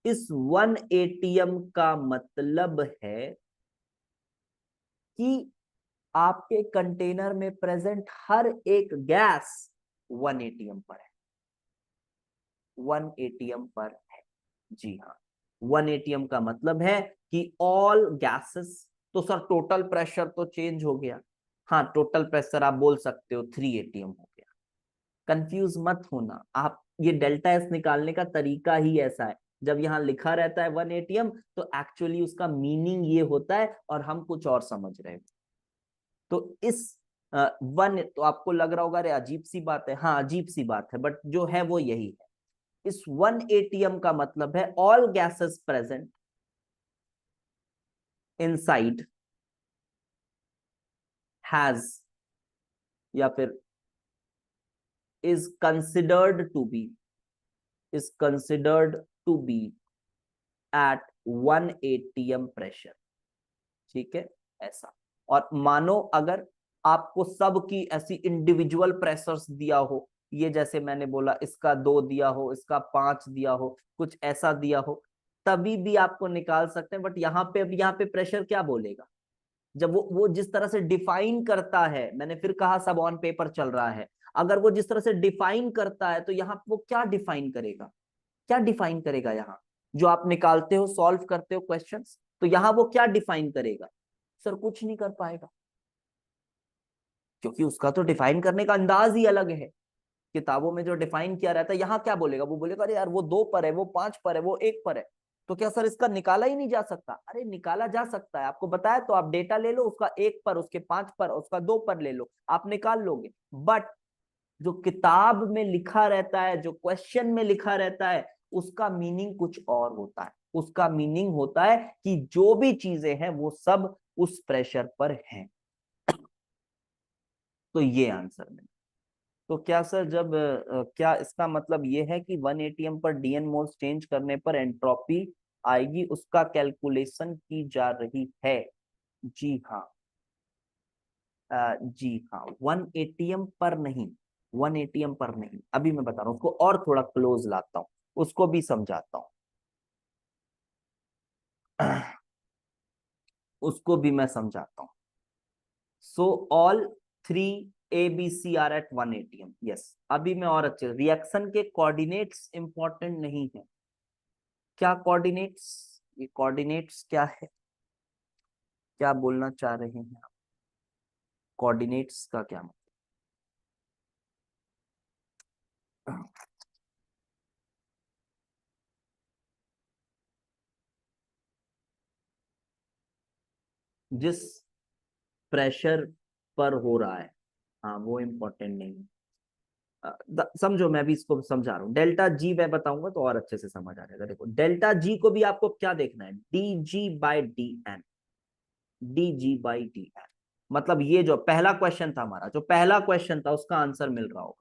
इस 1 एटीएम का मतलब है कि आपके कंटेनर में प्रेजेंट हर एक गैस 1 एटीएम पर है, 1 एटीएम पर है। जी हाँ, 1 एटीएम का मतलब है कि ऑल गैसेस। तो सर टोटल प्रेशर तो चेंज हो गया। हाँ, टोटल प्रेशर आप बोल सकते हो 3 एटीएम हो गया। कंफ्यूज मत होना आप, ये डेल्टा एस निकालने का तरीका ही ऐसा है। जब यहाँ लिखा रहता है 1 एटीएम तो एक्चुअली उसका मीनिंग ये होता है और हम कुछ और समझ रहे हैं। तो इस 1, तो आपको लग रहा होगा अरे अजीब सी बात है। हाँ अजीब सी बात है, बट जो है वो यही है। इस 1 एटीएम का मतलब है all gases present inside has, या फिर is considered to be, is considered to be at 1 ATM pressure. ठीक है, ऐसा। और मानो अगर आपको सब की ऐसी इंडिविजुअल प्रेशर्स दिया हो, ये जैसे मैंने बोला इसका 2 दिया हो, इसका 5 दिया हो, कुछ ऐसा दिया हो, तभी भी आपको निकाल सकते हैं। बट यहाँ पे, अब यहाँ पे प्रेशर क्या बोलेगा, जब वो जिस तरह से डिफाइन करता है, मैंने फिर कहा सब ऑन पेपर चल रहा है, अगर वो जिस तरह से डिफाइन करता है तो यहाँ वो क्या डिफाइन करेगा, क्या डिफाइन करेगा यहाँ जो आप निकालते हो, सॉल्व करते हो क्वेश्चंस, तो यहाँ वो क्या डिफाइन करेगा, सर कुछ नहीं कर पाएगा, क्योंकि उसका तो डिफाइन करने का अंदाज ही अलग है। किताबों में जो डिफाइन किया रहता है, यहाँ क्या बोलेगा, वो बोलेगा अरे यार वो 2 पर है, वो 5 पर है, वो 1 पर है, तो क्या सर इसका निकाला ही नहीं जा सकता? अरे निकाला जा सकता है, आपको बताया तो। आप डेटा ले लो, उसका 1 पर, उसके 5 पर, उसका 2 पर ले लो, आप निकाल लोगे। बट जो किताब में लिखा रहता है, जो क्वेश्चन में लिखा रहता है, उसका मीनिंग कुछ और होता है। उसका मीनिंग होता है कि जो भी चीजें हैं वो सब उस प्रेशर पर हैं। तो ये आंसर में, तो क्या सर जब क्या इसका मतलब ये है कि 1 एटीएम पर डीएन मोल्स चेंज करने पर एंट्रोपी आएगी, उसका कैलकुलेशन की जा रही है? जी हाँ, जी हाँ, 1 एटीएम पर नहीं, 1 एटीएम पर नहीं। अभी मैं बता रहा हूँ, उसको और थोड़ा क्लोज लाता हूँ, उसको भी समझाता हूँ। उसको भी मैं समझाता हूँ। So all 3 ABC are at 1 ATM. Yes, अभी मैं और अच्छे, रिएक्शन के कोऑर्डिनेट्स इंपॉर्टेंट नहीं है। क्या कोऑर्डिनेट्स, ये कोऑर्डिनेट्स क्या है, क्या बोलना चाह रहे हैं आप? कोऑर्डिनेट्स का क्या मतलब? जिस प्रेशर पर हो रहा है, हाँ वो इंपॉर्टेंट नहीं है। समझो, मैं भी इसको समझा रहा हूँ। डेल्टा जी मैं बताऊंगा तो और अच्छे से समझ आ जाएगा। देखो डेल्टा जी को भी आपको क्या देखना है, D G by D N, D G by D N. मतलब ये जो पहला क्वेश्चन था हमारा, जो पहला क्वेश्चन था उसका आंसर मिल रहा होगा,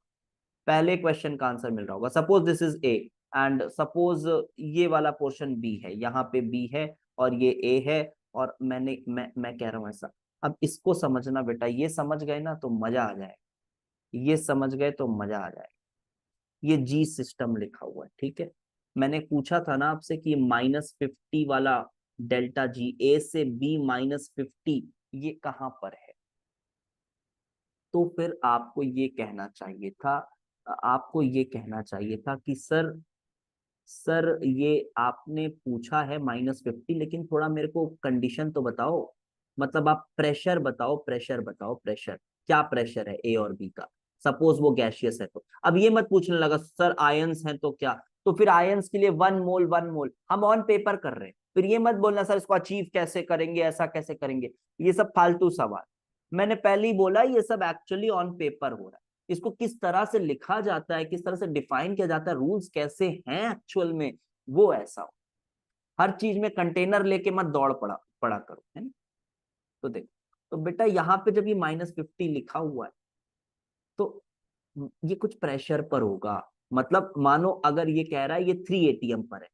पहले क्वेश्चन का आंसर मिल रहा होगा। Suppose this is A and suppose ये वाला पोर्शन बी है, यहाँ पे बी है और ये ए है, और मैं कह रहा हूँ ऐसा। अब इसको समझना बेटा, ये समझ गए ना तो मजा आ जाएगा, ये समझ गए तो मजा आ जाएगा। ये जी सिस्टम लिखा हुआ है, ठीक है। मैंने पूछा था ना आपसे कि -50 वाला डेल्टा जी, ए से बी -50, ये कहाँ पर है? तो फिर आपको ये कहना चाहिए था, आपको ये कहना चाहिए था कि सर ये आपने पूछा है -50, लेकिन थोड़ा मेरे को कंडीशन तो बताओ। मतलब आप प्रेशर बताओ, प्रेशर बताओ, प्रेशर क्या प्रेशर है ए और बी का। सपोज वो गैसियस है तो अब ये मत पूछने लगा सर आयंस हैं तो क्या, तो फिर आयंस के लिए 1 मोल 1 मोल हम ऑन पेपर कर रहे हैं। फिर ये मत बोलना सर इसको अचीव कैसे करेंगे, ऐसा कैसे करेंगे, ये सब फालतू सवाल। मैंने पहले ही बोला ये सब एक्चुअली ऑन पेपर हो रहा है। इसको किस तरह से लिखा जाता है, किस तरह से डिफाइन किया जाता है, रूल्स कैसे हैं एक्चुअल में, वो ऐसा हो। हर चीज में कंटेनर लेके मत दौड़ पड़ा पड़ा करो, है ना। तो देखो, तो बेटा यहाँ पे जब ये -50 लिखा हुआ है तो ये कुछ प्रेशर पर होगा। मतलब मानो अगर ये कह रहा है ये 3 ATM पर है,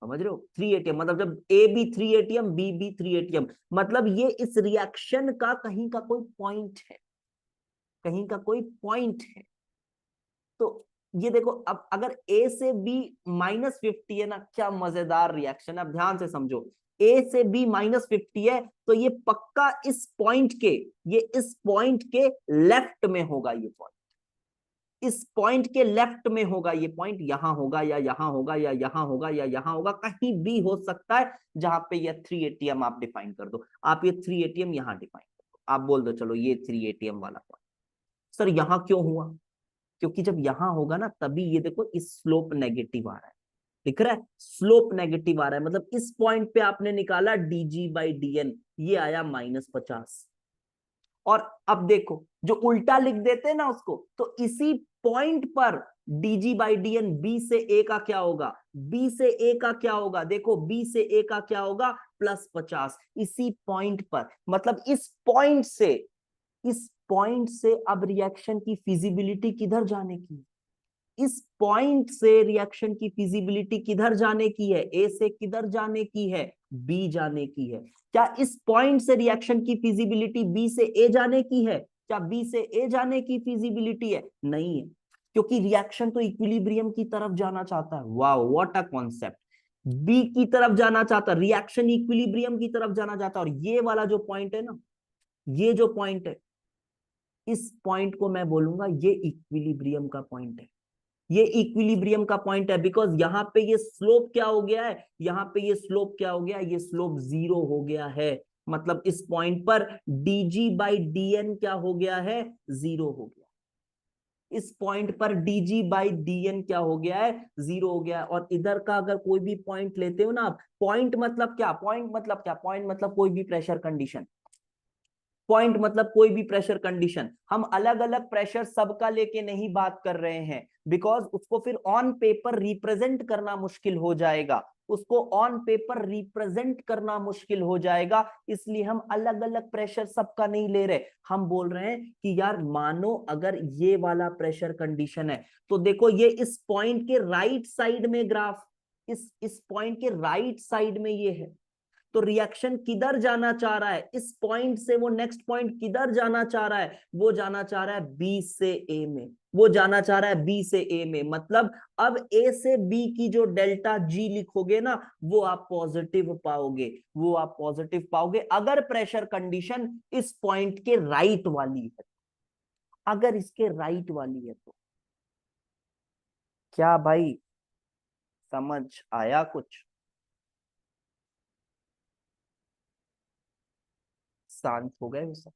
समझ रहे हो, 3 ATM मतलब जब ए भी 3 ATM, बी भी 3 ATM, मतलब ये इस रिएक्शन का कहीं का कोई पॉइंट है, कहीं का कोई पॉइंट है। तो ये देखो, अब अगर ए से बी -50 है ना, क्या मजेदार रिएक्शन है, अब ध्यान से समझो। ए से बी -50 है तो ये पक्का इस पॉइंट के, ये इस पॉइंट के लेफ्ट में होगा, ये पॉइंट इस पॉइंट के लेफ्ट में होगा, ये पॉइंट यहां होगा या यहां होगा या यहां होगा या यहां होगा, कहीं भी हो सकता है जहां पे ये 3 ATM आप डिफाइन कर दो। आप ये 3 ATM यहां डिफाइन कर दो, आप बोल दो चलो ये 3 ATM वाला पॉइंट। सर यहां क्यों हुआ, क्योंकि जब यहां होगा ना तभी ये देखो इस स्लोप नेगेटिव आ रहा है, दिख रहा है, स्लोप नेगेटिव आ रहा है, मतलब इस पॉइंट पे आपने निकाला dg/dn, ये आया -50। और अब देखो जो उल्टा लिख देते हैं ना उसको, तो इसी पॉइंट पर dg/dn, बी से ए का क्या होगा, बी से ए का क्या होगा, देखो बी से ए का क्या होगा, +50, इसी पॉइंट पर। मतलब इस पॉइंट से अब रिएक्शन की फिजिबिलिटी किधर जाने की, इस पॉइंट से रिएक्शन की फिजिबिलिटी किधर जाने की है, ए से किधर जाने की है, बी जाने की है। क्या इस पॉइंट से रिएक्शन की फिजिबिलिटी बी से ए जाने की है, क्या बी से ए जाने की फिजिबिलिटी है, नहीं है, क्योंकि रिएक्शन तो इक्विलिब्रियम की तरफ जाना चाहता है। वाह व्हाट अ कॉन्सेप्ट, बी की तरफ जाना चाहता है, रिएक्शन इक्विलिब्रियम की तरफ जाना चाहता है। और ये वाला जो पॉइंट है ना, ये जो पॉइंट है, इस पॉइंट को मैं बोलूंगा ये इक्विलिब्रियम का पॉइंट है, ये इक्विलिब्रियम का पॉइंट है। बिकॉज यहां पे ये स्लोप क्या हो गया है, यहां पे ये स्लोप क्या हो गया है, ये स्लोप 0 हो गया है। मतलब इस पॉइंट पर dg/dn क्या हो गया है, 0 हो गया। इस पॉइंट पर dg/dn क्या हो गया है, 0 हो गया है। और इधर का अगर कोई भी पॉइंट लेते हो ना आप, पॉइंट मतलब क्या, पॉइंट मतलब क्या, पॉइंट मतलब कोई भी प्रेशर कंडीशन, पॉइंट मतलब कोई भी प्रेशर कंडीशन। हम अलग अलग प्रेशर सबका लेके नहीं बात कर रहे हैं, बिकॉज उसको फिर ऑन पेपर रिप्रेजेंट करना मुश्किल हो जाएगा, उसको ऑन पेपर रिप्रेजेंट करना मुश्किल हो जाएगा, इसलिए हम अलग अलग प्रेशर सबका नहीं ले रहे। हम बोल रहे हैं कि यार मानो अगर ये वाला प्रेशर कंडीशन है, तो देखो ये इस पॉइंट के राइट साइड में ग्राफ, इस पॉइंट के राइट साइड में ये है, तो रिएक्शन किधर जाना चाह रहा है, इस पॉइंट से वो नेक्स्ट पॉइंट किधर जाना चाह रहा है, वो जाना चाह रहा है बी से ए में, वो जाना चाह रहा है बी से ए में। मतलब अब ए से बी की जो डेल्टा जी लिखोगे ना, वो आप पॉजिटिव पाओगे, वो आप पॉजिटिव पाओगे अगर प्रेशर कंडीशन इस पॉइंट के राइट वाली है, अगर इसके राइट वाली है तो। क्या भाई समझ आया कुछ, शांत हो गए सब,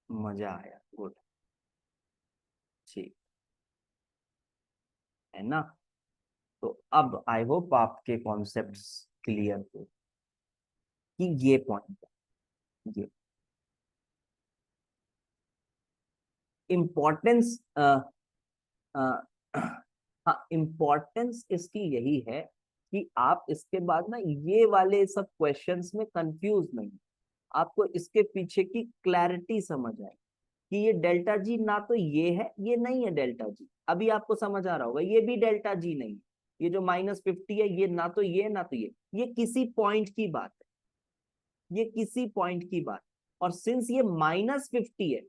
मजा आया, गुड, ठीक है ना। तो अब आई होप आपके कॉन्सेप्ट्स क्लियर हो कि ये पॉइंट है, ये इम्पोर्टेंस, हाँ इम्पोर्टेंस इसकी यही है कि आप इसके बाद ना ये वाले सब क्वेश्चंस में कंफ्यूज नहीं, आपको इसके पीछे की क्लैरिटी समझ आए कि ये डेल्टा जी ना तो ये है, ये नहीं है डेल्टा जी, अभी आपको समझ आ रहा होगा ये भी डेल्टा जी नहीं है, ये जो -50 है ये ना तो ये ना तो ये किसी पॉइंट की बात है, ये किसी पॉइंट की बात। और सिंस ये -50 है,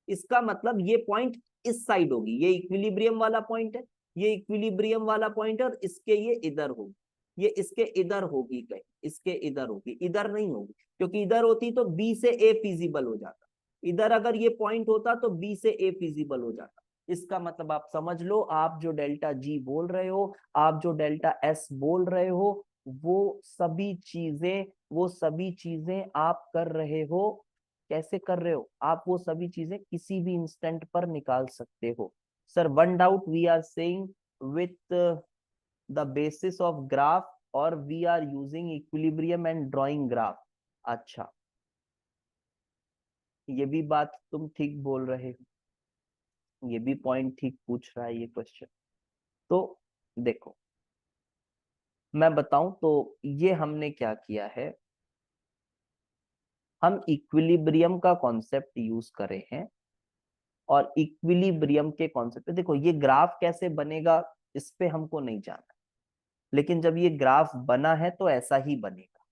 इसका मतलब ये पॉइंट इस साइड होगी, ये इक्विलिब्रियम वाला पॉइंट है, ये इक्विलिब्रियम वाला पॉइंट है, और इसके ये इधर होगी, ये इसके इधर होगी, कहीं इसके इधर होगी, इधर नहीं होगी, क्योंकि इधर होती तो बी से ए फिजिबल हो जाता, इधर अगर ये पॉइंट होता तो बी से ए फिजिबल हो जाता। इसका मतलब आप समझ लो, आप जो डेल्टा जी बोल रहे हो, आप जो डेल्टा एस बोल रहे हो, वो सभी चीजें, वो सभी चीजें आप कर रहे हो, कैसे कर रहे हो आप, वो सभी चीजें किसी भी इंस्टेंट पर निकाल सकते हो। Sir, one doubt we are saying with the basis of graph or we are using equilibrium and drawing graph. अच्छा, ये भी बात तुम ठीक बोल रहे हो, ये भी पॉइंट ठीक पूछ रहा है ये क्वेश्चन। तो देखो मैं बताऊं तो ये हमने क्या किया है, हम इक्विलिब्रियम का कॉन्सेप्ट यूज करे हैं और इक्विलिब्रियम के कॉन्सेप्ट पे देखो ये ग्राफ कैसे बनेगा इस पे हमको नहीं जाना, लेकिन जब ये ग्राफ बना है तो ऐसा ही बनेगा,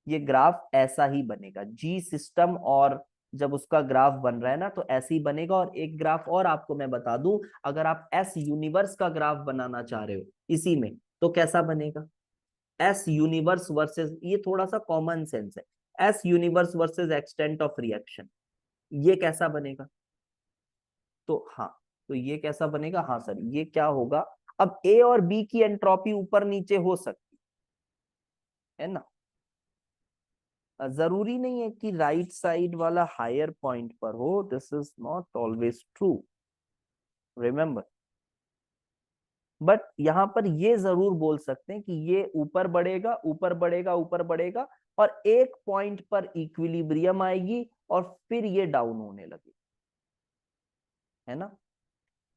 ये ग्राफ ऐसा ही बनेगा जी सिस्टम, और जब उसका ग्राफ बन रहा है ना तो ऐसे ही बनेगा। और एक ग्राफ और आपको मैं बता दूं, अगर आप एस यूनिवर्स का ग्राफ बनाना चाह रहे हो इसी में तो कैसा बनेगा, एस यूनिवर्स वर्सेस, ये थोड़ा सा कॉमन सेंस है, S universe versus extent of reaction, ये कैसा बनेगा। तो हाँ, तो ये कैसा बनेगा, हाँ सर ये क्या होगा, अब ए और बी की एंट्रोपी ऊपर नीचे हो सकती है ना, जरूरी नहीं है कि राइट साइड वाला हायर पॉइंट पर हो, this is not always true, remember. But यहां पर ये जरूर बोल सकते हैं कि ये ऊपर बढ़ेगा ऊपर बढ़ेगा ऊपर बढ़ेगा और एक पॉइंट पर इक्विलिब्रियम आएगी और फिर ये डाउन होने लगी, है ना।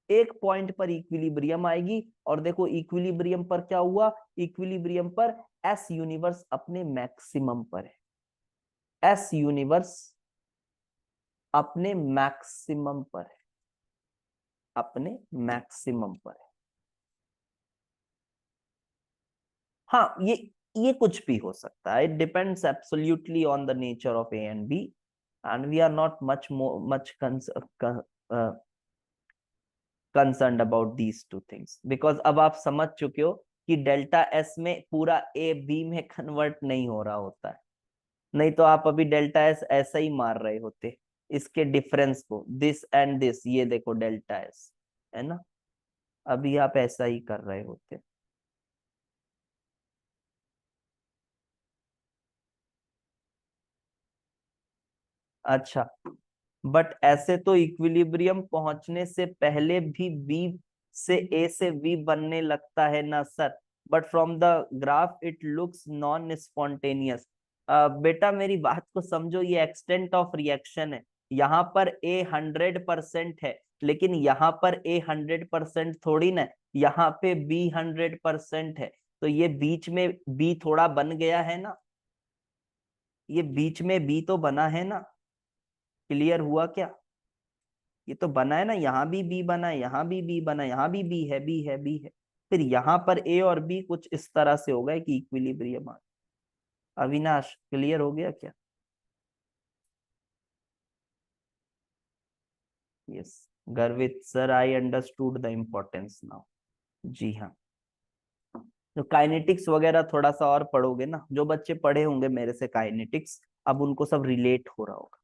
एक पॉइंट पर इक्विलिब्रियम आएगी और देखो इक्विलिब्रियम पर क्या हुआ, इक्विलिब्रियम पर एस यूनिवर्स अपने मैक्सिमम पर है, एस यूनिवर्स अपने मैक्सिमम पर है, अपने मैक्सिमम पर है। हाँ ये कुछ भी हो सकता है, it depends absolutely on the nature of A and B and we are not much concerned about these two things, because अब आप समझ चुके हो कि डेल्टा एस में पूरा ए बी में कन्वर्ट नहीं हो रहा होता है, नहीं तो आप अभी डेल्टा एस ऐसा ही मार रहे होते, इसके डिफरेंस को, दिस एंड दिस, ये देखो डेल्टा एस, है ना, अभी आप ऐसा ही कर रहे होते। अच्छा, बट ऐसे तो इक्विलिब्रियम पहुंचने से पहले भी बी से ए से वी बनने लगता है ना sir, but from the graph it looks non spontaneous. बेटा मेरी बात को समझो, ये एक्सटेंट ऑफ रिएक्शन है, यहाँ पर ए 100% है लेकिन यहाँ पर ए 100% थोड़ी ना, यहाँ पे बी 100% है, तो ये बीच में बी थोड़ा बन गया है ना, ये बीच में बी तो बना है ना, क्लियर हुआ क्या, ये तो बना है ना, यहाँ भी बी बना है, यहाँ भी बी बना है, यहाँ भी बी है बी है बी है, फिर यहाँ पर ए और बी कुछ इस तरह से होगा कि इक्विलिब्रियम आ। अविनाश क्लियर हो गया क्या। Yes, Garvit sir I understood the importance now. जी हाँ, तो काइनेटिक्स वगैरह थोड़ा सा और पढ़ोगे ना, जो बच्चे पढ़े होंगे मेरे से काइनेटिक्स अब उनको सब रिलेट हो रहा होगा,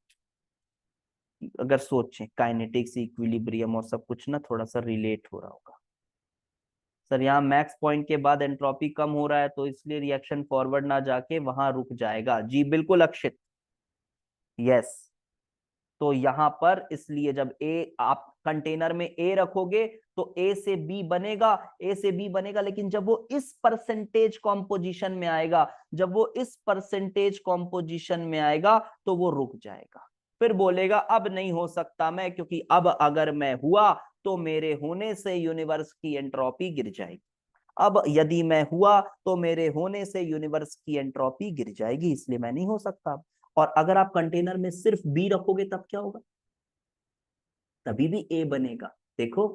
अगर सोचें काइनेटिक्स इक्विलिब्रियम और सब कुछ ना थोड़ा सा रिलेट हो रहा होगा। सर यहाँ मैक्स पॉइंट के बाद एंट्रोपी कम हो रहा है तो इसलिए रिएक्शन फॉरवर्ड ना जाके वहां रुक जाएगा, जी बिल्कुल अक्षित, यस। तो यहाँ पर इसलिए जब ए आप कंटेनर में ए रखोगे तो ए से बी बनेगा, ए से बी बनेगा, लेकिन जब वो इस परसेंटेज कॉम्पोजिशन में आएगा, जब वो इस परसेंटेज कॉम्पोजिशन में आएगा तो वो रुक जाएगा, फिर बोलेगा अब नहीं हो सकता मैं, क्योंकि अब अगर मैं हुआ तो मेरे होने से यूनिवर्स की एंट्रोपी गिर जाएगी, अब यदि मैं हुआ तो मेरे होने से यूनिवर्स की एंट्रोपी गिर जाएगी, इसलिए मैं नहीं हो सकता। और अगर आप कंटेनर में सिर्फ बी रखोगे तब क्या होगा, तभी भी ए बनेगा, देखो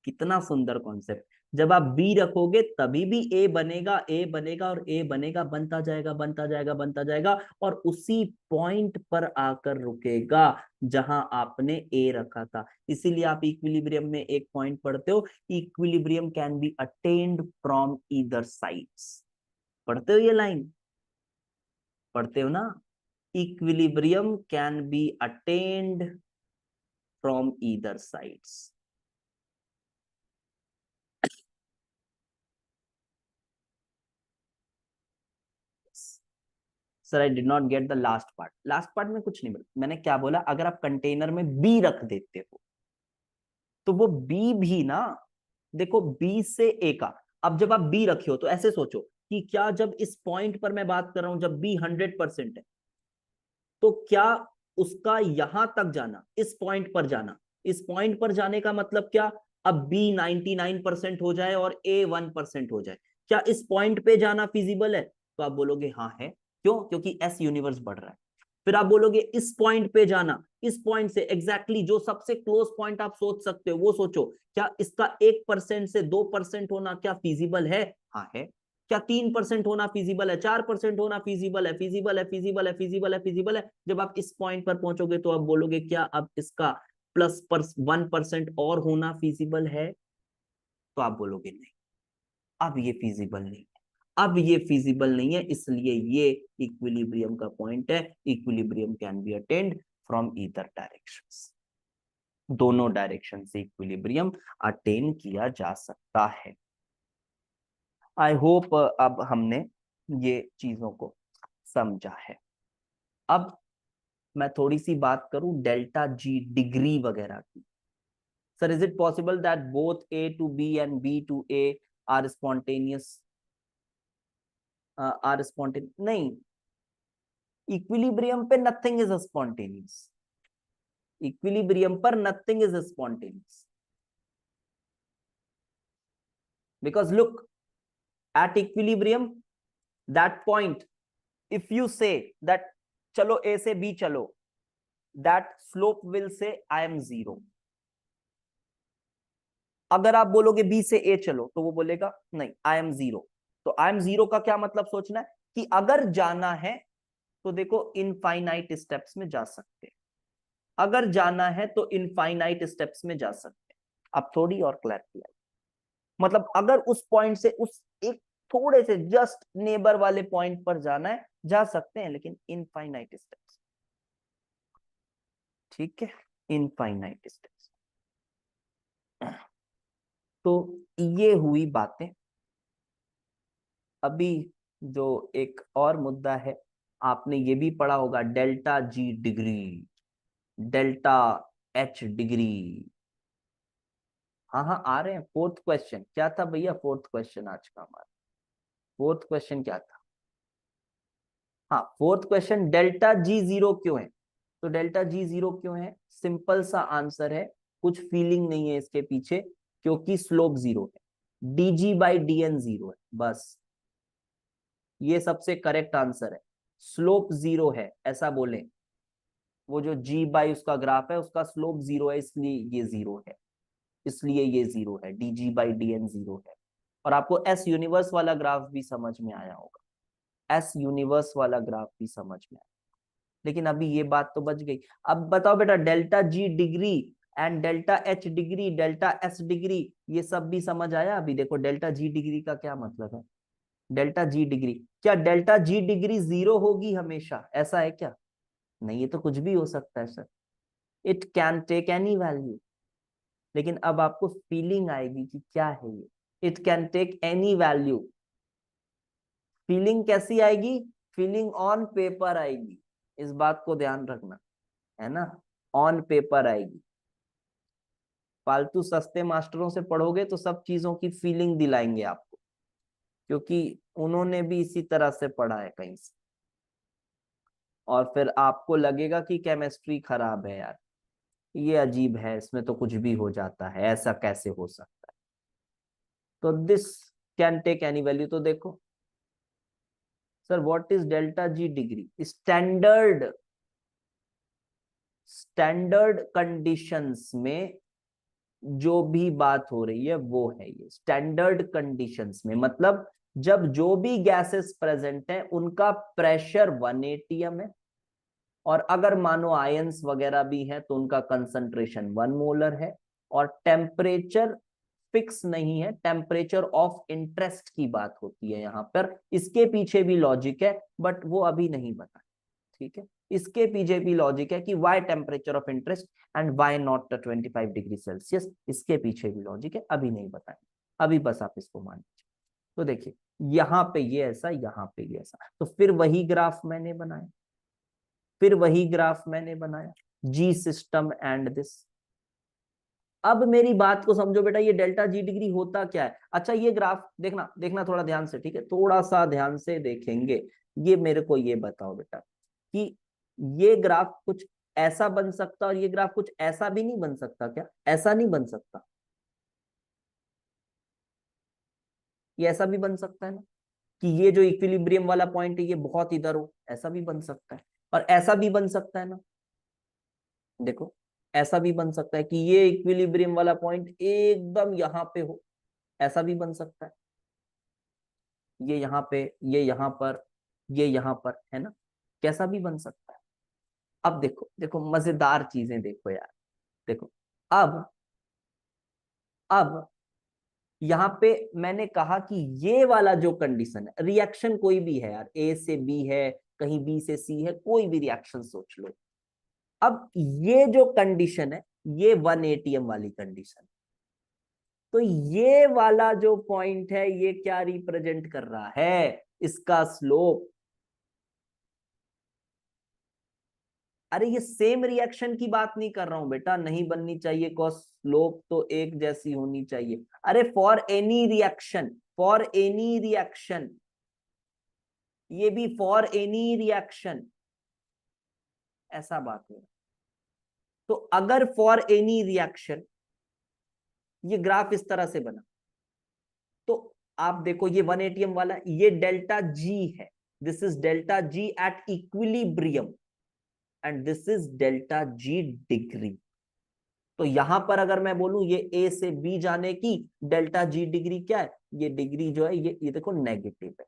कितना सुंदर कॉन्सेप्ट, जब आप बी रखोगे तभी भी ए बनेगा, ए बनेगा और ए बनेगा, बनता जाएगा बनता जाएगा बनता जाएगा और उसी पॉइंट पर आकर रुकेगा जहां आपने ए रखा था। इसीलिए आप इक्विलिब्रियम में एक पॉइंट पढ़ते हो, equilibrium can be attend from either sides, पढ़ते हो ये लाइन, पढ़ते हो ना, equilibrium can be attend from either sides. Sir I did not get the last part, last part में कुछ नहीं बोला मैंने, क्या बोला, अगर आप कंटेनर में बी रख देते हो तो वो बी भी ना, देखो बी से ए का, अब जब आप बी रखे हो तो ऐसे सोचो कि क्या जब इस पॉइंट पर मैं बात कर रहा हूं, जब बी 100% है, तो क्या उसका यहां तक जाना, इस पॉइंट पर जाना, इस पॉइंट पर जाने का मतलब क्या, अब बी 99% हो जाए और ए 1% हो जाए, क्या इस पॉइंट पे जाना फिजिबल है? तो आप बोलोगे हाँ है। क्यों? क्योंकि एस यूनिवर्स बढ़ रहा है। फिर आप बोलोगे इस पॉइंट पे जाना, इस पॉइंट से एग्जैक्टली जो सबसे क्लोज पॉइंट आप सोच सकते हो वो सोचो, क्या इसका 1% से 2% होना क्या फिजिबल है? हाँ है। क्या 3% होना फिजिबल है? 4% होना फिजिबल है? फिजिबल है, फिजिबल है, फिजिबल है, फिजिबल है। जब आप इस पॉइंट पर पहुंचोगे तो आप बोलोगे क्या अब इसका प्लस पर 1% और होना फिजिबल है? तो आप बोलोगे नहीं, अब ये फिजिबल नहीं है, अब ये फिजिबल नहीं है, इसलिए ये इक्विलिब्रियम का पॉइंट है। Equilibrium can be attend from either directions, दोनों डायरेक्शन से इक्विलिब्रियम अटेन किया जा सकता है। आई होप अब हमने ये चीजों को समझा है। अब मैं थोड़ी सी बात करूं डेल्टा जी डिग्री वगैरह की। Sir is it possible that both A to B and B to A are spontaneous? नहीं, इक्विलिब्रियम पे नथिंग इज स्पॉन्टेनियस, इक्विलिब्रियम पर nothing is spontaneous, because look at equilibrium that point, if you say that चलो A से B चलो, that slope will say I am zero. अगर आप बोलोगे B से ए चलो तो वो बोलेगा नहीं आई एम जीरो। तो आई एम जीरो का क्या मतलब सोचना है कि अगर जाना है तो देखो इनफाइनाइट स्टेप्स में जा सकते हैं, अगर जाना है तो इनफाइनाइट स्टेप्स में जा सकते हैं। अब थोड़ी और क्लैरिटी आई, मतलब अगर उस पॉइंट से उस एक थोड़े से जस्ट नेबर वाले पॉइंट पर जाना है जा सकते हैं, लेकिन इनफाइनाइट स्टेप्स, ठीक है, इनफाइनाइट स्टेप्स। तो ये हुई बातें। अभी जो एक और मुद्दा है, आपने ये भी पढ़ा होगा delta G degree, delta H degree. हाँ हाँ आ रहे हैं। फोर्थ क्वेश्चन क्या था भैया? फोर्थ क्वेश्चन आज का हमारा फोर्थ क्वेश्चन क्या था? हाँ fourth question, delta G zero क्यों है? तो डेल्टा जी जीरो क्यों है? सिंपल सा आंसर है, कुछ फीलिंग नहीं है इसके पीछे, क्योंकि स्लोप जीरो है, DG by D N zero है, बस ये सबसे करेक्ट आंसर है। स्लोप जीरो है ऐसा बोले, वो जो जी बाई उसका ग्राफ है उसका स्लोप जीरो है, इसलिए ये जीरो है, इसलिए ये जीरो है, D G by D N zero है। और आपको एस यूनिवर्स वाला ग्राफ भी समझ में आया होगा, एस यूनिवर्स वाला ग्राफ भी समझ में आया। लेकिन अभी ये बात तो बच गई। अब बताओ बेटा, delta G degree and delta H degree, delta S degree, ये सब भी समझ आया? अभी देखो डेल्टा जी डिग्री का क्या मतलब है। डेल्टा जी डिग्री, क्या डेल्टा जी डिग्री जीरो होगी हमेशा, ऐसा है क्या? नहीं, ये तो कुछ भी हो सकता है sir, it can take any value. लेकिन अब आपको फीलिंग आएगी कि क्या है ये, it can take any value. Feeling कैसी आएगी? फीलिंग ऑन पेपर आएगी, इस बात को ध्यान रखना, है ना, ऑन पेपर आएगी। फालतू सस्ते मास्टरों से पढ़ोगे तो सब चीजों की फीलिंग दिलाएंगे आपको, क्योंकि उन्होंने भी इसी तरह से पढ़ा है कहीं से, और फिर आपको लगेगा कि केमिस्ट्री खराब है यार, ये अजीब है, इसमें तो कुछ भी हो जाता है, ऐसा कैसे हो सकता है। तो this can take any value. तो देखो sir, what is delta G degree? Standard, standard conditions में जो भी बात हो रही है वो है ये स्टैंडर्ड कंडीशंस में, मतलब जब जो भी गैसेस प्रेजेंट हैं उनका प्रेशर 1 atm है, और अगर मानो आयंस वगैरह भी हैं तो उनका कंसंट्रेशन 1 मोलर है, और टेम्परेचर फिक्स नहीं है, टेम्परेचर ऑफ इंटरेस्ट की बात होती है यहाँ पर। इसके पीछे भी लॉजिक है बट वो अभी नहीं बता, ठीक है, इसके पीछे भी लॉजिक है कि why temperature of interest and why not 25 degree Celsius, इसके पीछे भी लॉजिक है, अभी नहीं बताएंगे, अभी बस आप इसको मान लीजिए। तो देखिए यहाँ पे ये ऐसा, यहाँ पे ये ऐसा, तो फिर वही ग्राफ मैंने बनाया, फिर वही ग्राफ मैंने बनाया, जी सिस्टम एंड दिस, अब मेरी बात को समझो बेटा, ये डेल्टा जी डिग्री होता क्या है। अच्छा ये ग्राफ देखना, देखना थोड़ा ध्यान से, ठीक है, थोड़ा सा ध्यान से देखेंगे। ये मेरे को ये बताओ बेटा कि ये ग्राफ कुछ ऐसा बन सकता और ये ग्राफ कुछ ऐसा भी नहीं बन सकता क्या? ऐसा नहीं बन सकता, ये ऐसा भी बन सकता है ना कि ये जो इक्विलिब्रियम वाला पॉइंट है ये बहुत इधर हो, ऐसा भी बन सकता है। और ऐसा भी बन सकता है ना, देखो ऐसा भी बन सकता है कि ये इक्विलिब्रियम वाला पॉइंट एकदम यहाँ पे हो, ऐसा भी बन सकता है। ये यहाँ पे, ये यहाँ पर, ये यहाँ पर, है ना, कैसा भी बन सकता है। अब देखो, देखो मजेदार चीजें देखो यार, देखो अब अब यहाँ पे मैंने कहा कि ये वाला जो कंडीशन है, रिएक्शन कोई भी है यार, ए से बी है, कहीं बी से सी है, कोई भी रिएक्शन सोच लो। अब ये जो कंडीशन है ये 1 ATM वाली कंडीशन, तो ये वाला जो पॉइंट है ये क्या रिप्रेजेंट कर रहा है? इसका स्लोप। अरे ये सेम रिएक्शन की बात नहीं कर रहा हूं बेटा, नहीं बननी चाहिए कॉस, स्लोप तो एक जैसी होनी चाहिए। अरे for any reaction, for any reaction, ये भी फॉर एनी रिएक्शन, ऐसा बात है। तो अगर फॉर एनी रिएक्शन ये ग्राफ इस तरह से बना, तो आप देखो ये 1 ATM वाला, ये डेल्टा जी है, this is delta ji at equilibrium and this is delta G degree. तो यहां पर अगर मैं बोलूं ये ए से बी जाने की डेल्टा जी डिग्री क्या है, ये डिग्री जो है ये देखो नेगेटिव है।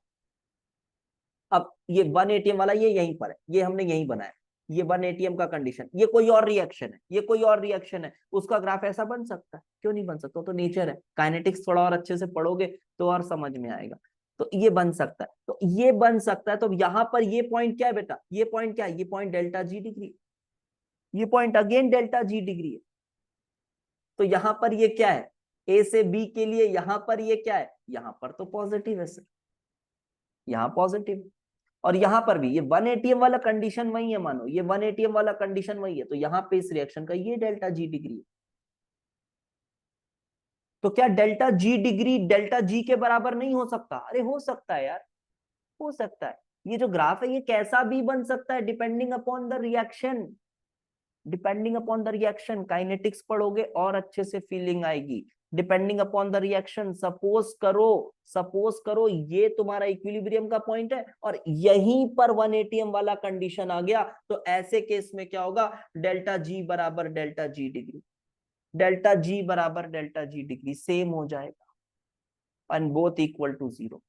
अब ये 1 ATM वाला ये यहीं पर है, ये हमने यहीं बनाया, ये 1 ATM का कंडीशन, ये कोई और रिएक्शन है, ये कोई और रिएक्शन है, उसका ग्राफ ऐसा बन सकता है? क्यों नहीं बन सकता, तो नेचर है। काइनेटिक्स थोड़ा और अच्छे से पढ़ोगे तो और समझ में आएगा। तो ये बन सकता है, तो ये बन सकता है। तो यहां पर ये पॉइंट क्या है बेटा, ये पॉइंट क्या है, ये पॉइंट डेल्टा जी डिग्री, ये point again delta G degree है। तो यहां पर ये क्या है, ए से बी के लिए यहां पर ये क्या है, यहां पर तो पॉजिटिव है सर, यहां पॉजिटिव। और यहां पर भी ये 1 ATM वाला कंडीशन वही है, मानो ये 1 ATM वाला कंडीशन वही है, तो यहां पे इस रिएक्शन का ये डेल्टा जी डिग्री है। तो क्या डेल्टा जी डिग्री डेल्टा जी के बराबर नहीं हो सकता? अरे हो सकता है यार, हो सकता है। ये जो ग्राफ है ये कैसा भी बन सकता है, depending upon the reaction, depending upon the reaction. Kinetics पढ़ोगे और अच्छे से फीलिंग आएगी। Depending upon the reaction, suppose करो, सपोज करो ये तुम्हारा इक्विलिब्रियम का पॉइंट है और यहीं पर 1 ATM वाला कंडीशन आ गया, तो ऐसे केस में क्या होगा, डेल्टा जी बराबर delta G degree, delta G बराबर डेल्टा जी डिग्री सेम हो जाएगा and both equal to 0।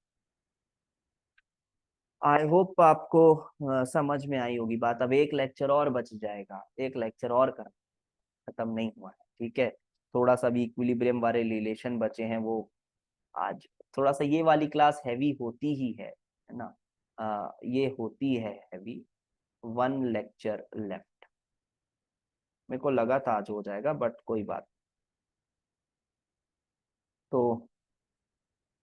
I hope आपको समझ में आई होगी बात। अब एक लेक्चर और बच जाएगा, एक लेक्चर और कर, खत्म नहीं हुआ है, ठीक है। थोड़ा सा भी इक्विलिब्रियम वाले रिलेशन बचे हैं वो आज, थोड़ा सा ये वाली क्लास हैवी होती ही है ना, ये होती है हैवी। 1 लेक्चर लेफ्ट, मेरे को लगा था आज हो जाएगा बट कोई बात। तो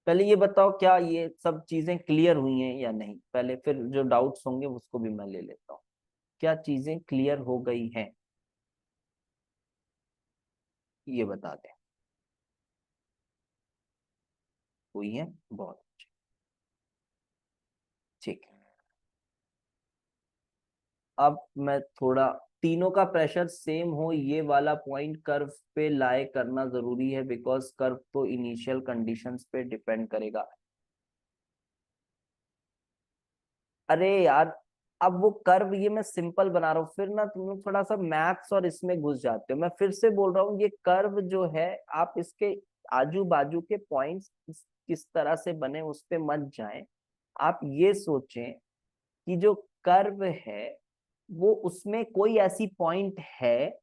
पहले ये बताओ क्या ये सब चीजें क्लियर हुई हैं या नहीं, पहले फिर जो डाउट्स होंगे उसको भी मैं ले लेता हूँ। क्या चीजें क्लियर हो गई हैं, ये बता दें। हुई है, बहुत अच्छी, ठीक है। अब मैं थोड़ा, तीनों का प्रेशर सेम हो ये वाला पॉइंट कर्व पे लाए करना जरूरी है, बिकॉज कर्व तो इनिशियल कंडीशंस पे डिपेंड करेगा। अरे यार, अब वो कर्व ये मैं सिंपल बना रहा हूँ, फिर ना तुम लोग थोड़ा सा मैथ्स और इसमें घुस जाते हो। मैं फिर से बोल रहा हूँ, ये कर्व जो है आप इसके आजू बाजू के पॉइंट्स किस तरह से बने उस पे मत जाएं। आप ये सोचें कि जो कर्व है वो, उसमें कोई ऐसी पॉइंट है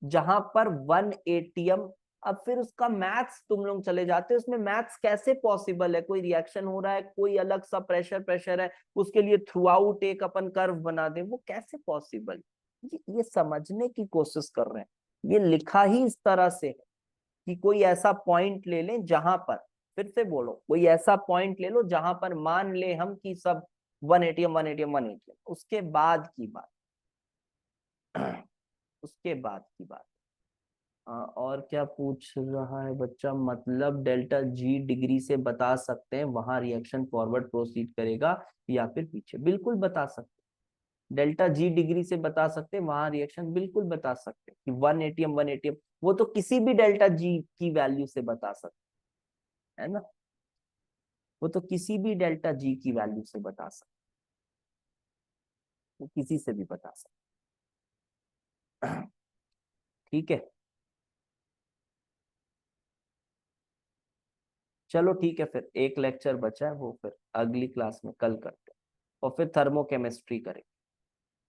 जहां पर 1 ATM, अब फिर उसका मैथ्स तुम लोग चले जाते हो, उसमें मैथ्स कैसे पॉसिबल है, कोई रिएक्शन हो रहा है, कोई अलग सा प्रेशर प्रेशर है, उसके लिए थ्रू आउट एक अपन कर्व बना दे, वो कैसे पॉसिबल? ये समझने की कोशिश कर रहे हैं, ये लिखा ही इस तरह से है कि कोई ऐसा पॉइंट ले लें जहां पर, फिर से बोलो, कोई ऐसा पॉइंट ले लो जहां पर मान ले हम कि सब 1 ATM 1 ATM 1 ATM, उसके बाद की बात, उसके बाद की बात। और क्या पूछ रहा है बच्चा, मतलब डेल्टा जी डिग्री से बता सकते हैं वहां रिएक्शन फॉरवर्ड प्रोसीड करेगा या फिर पीछे, बिल्कुल बता सकते हैं। डेल्टा जी डिग्री से बता सकते हैं वहां रिएक्शन, बिल्कुल बता सकते हैं कि 1 atm वो तो किसी भी डेल्टा जी की वैल्यू से बता सकते हैं, है ना, वो तो किसी भी डेल्टा जी की वैल्यू से बता सकते हैं, वो किसी से भी बता सकते हैं। ठीक है, चलो ठीक है, फिर एक लेक्चर बचा है वो फिर अगली क्लास में कल करते हैं, और फिर थर्मोकेमिस्ट्री करेंगे।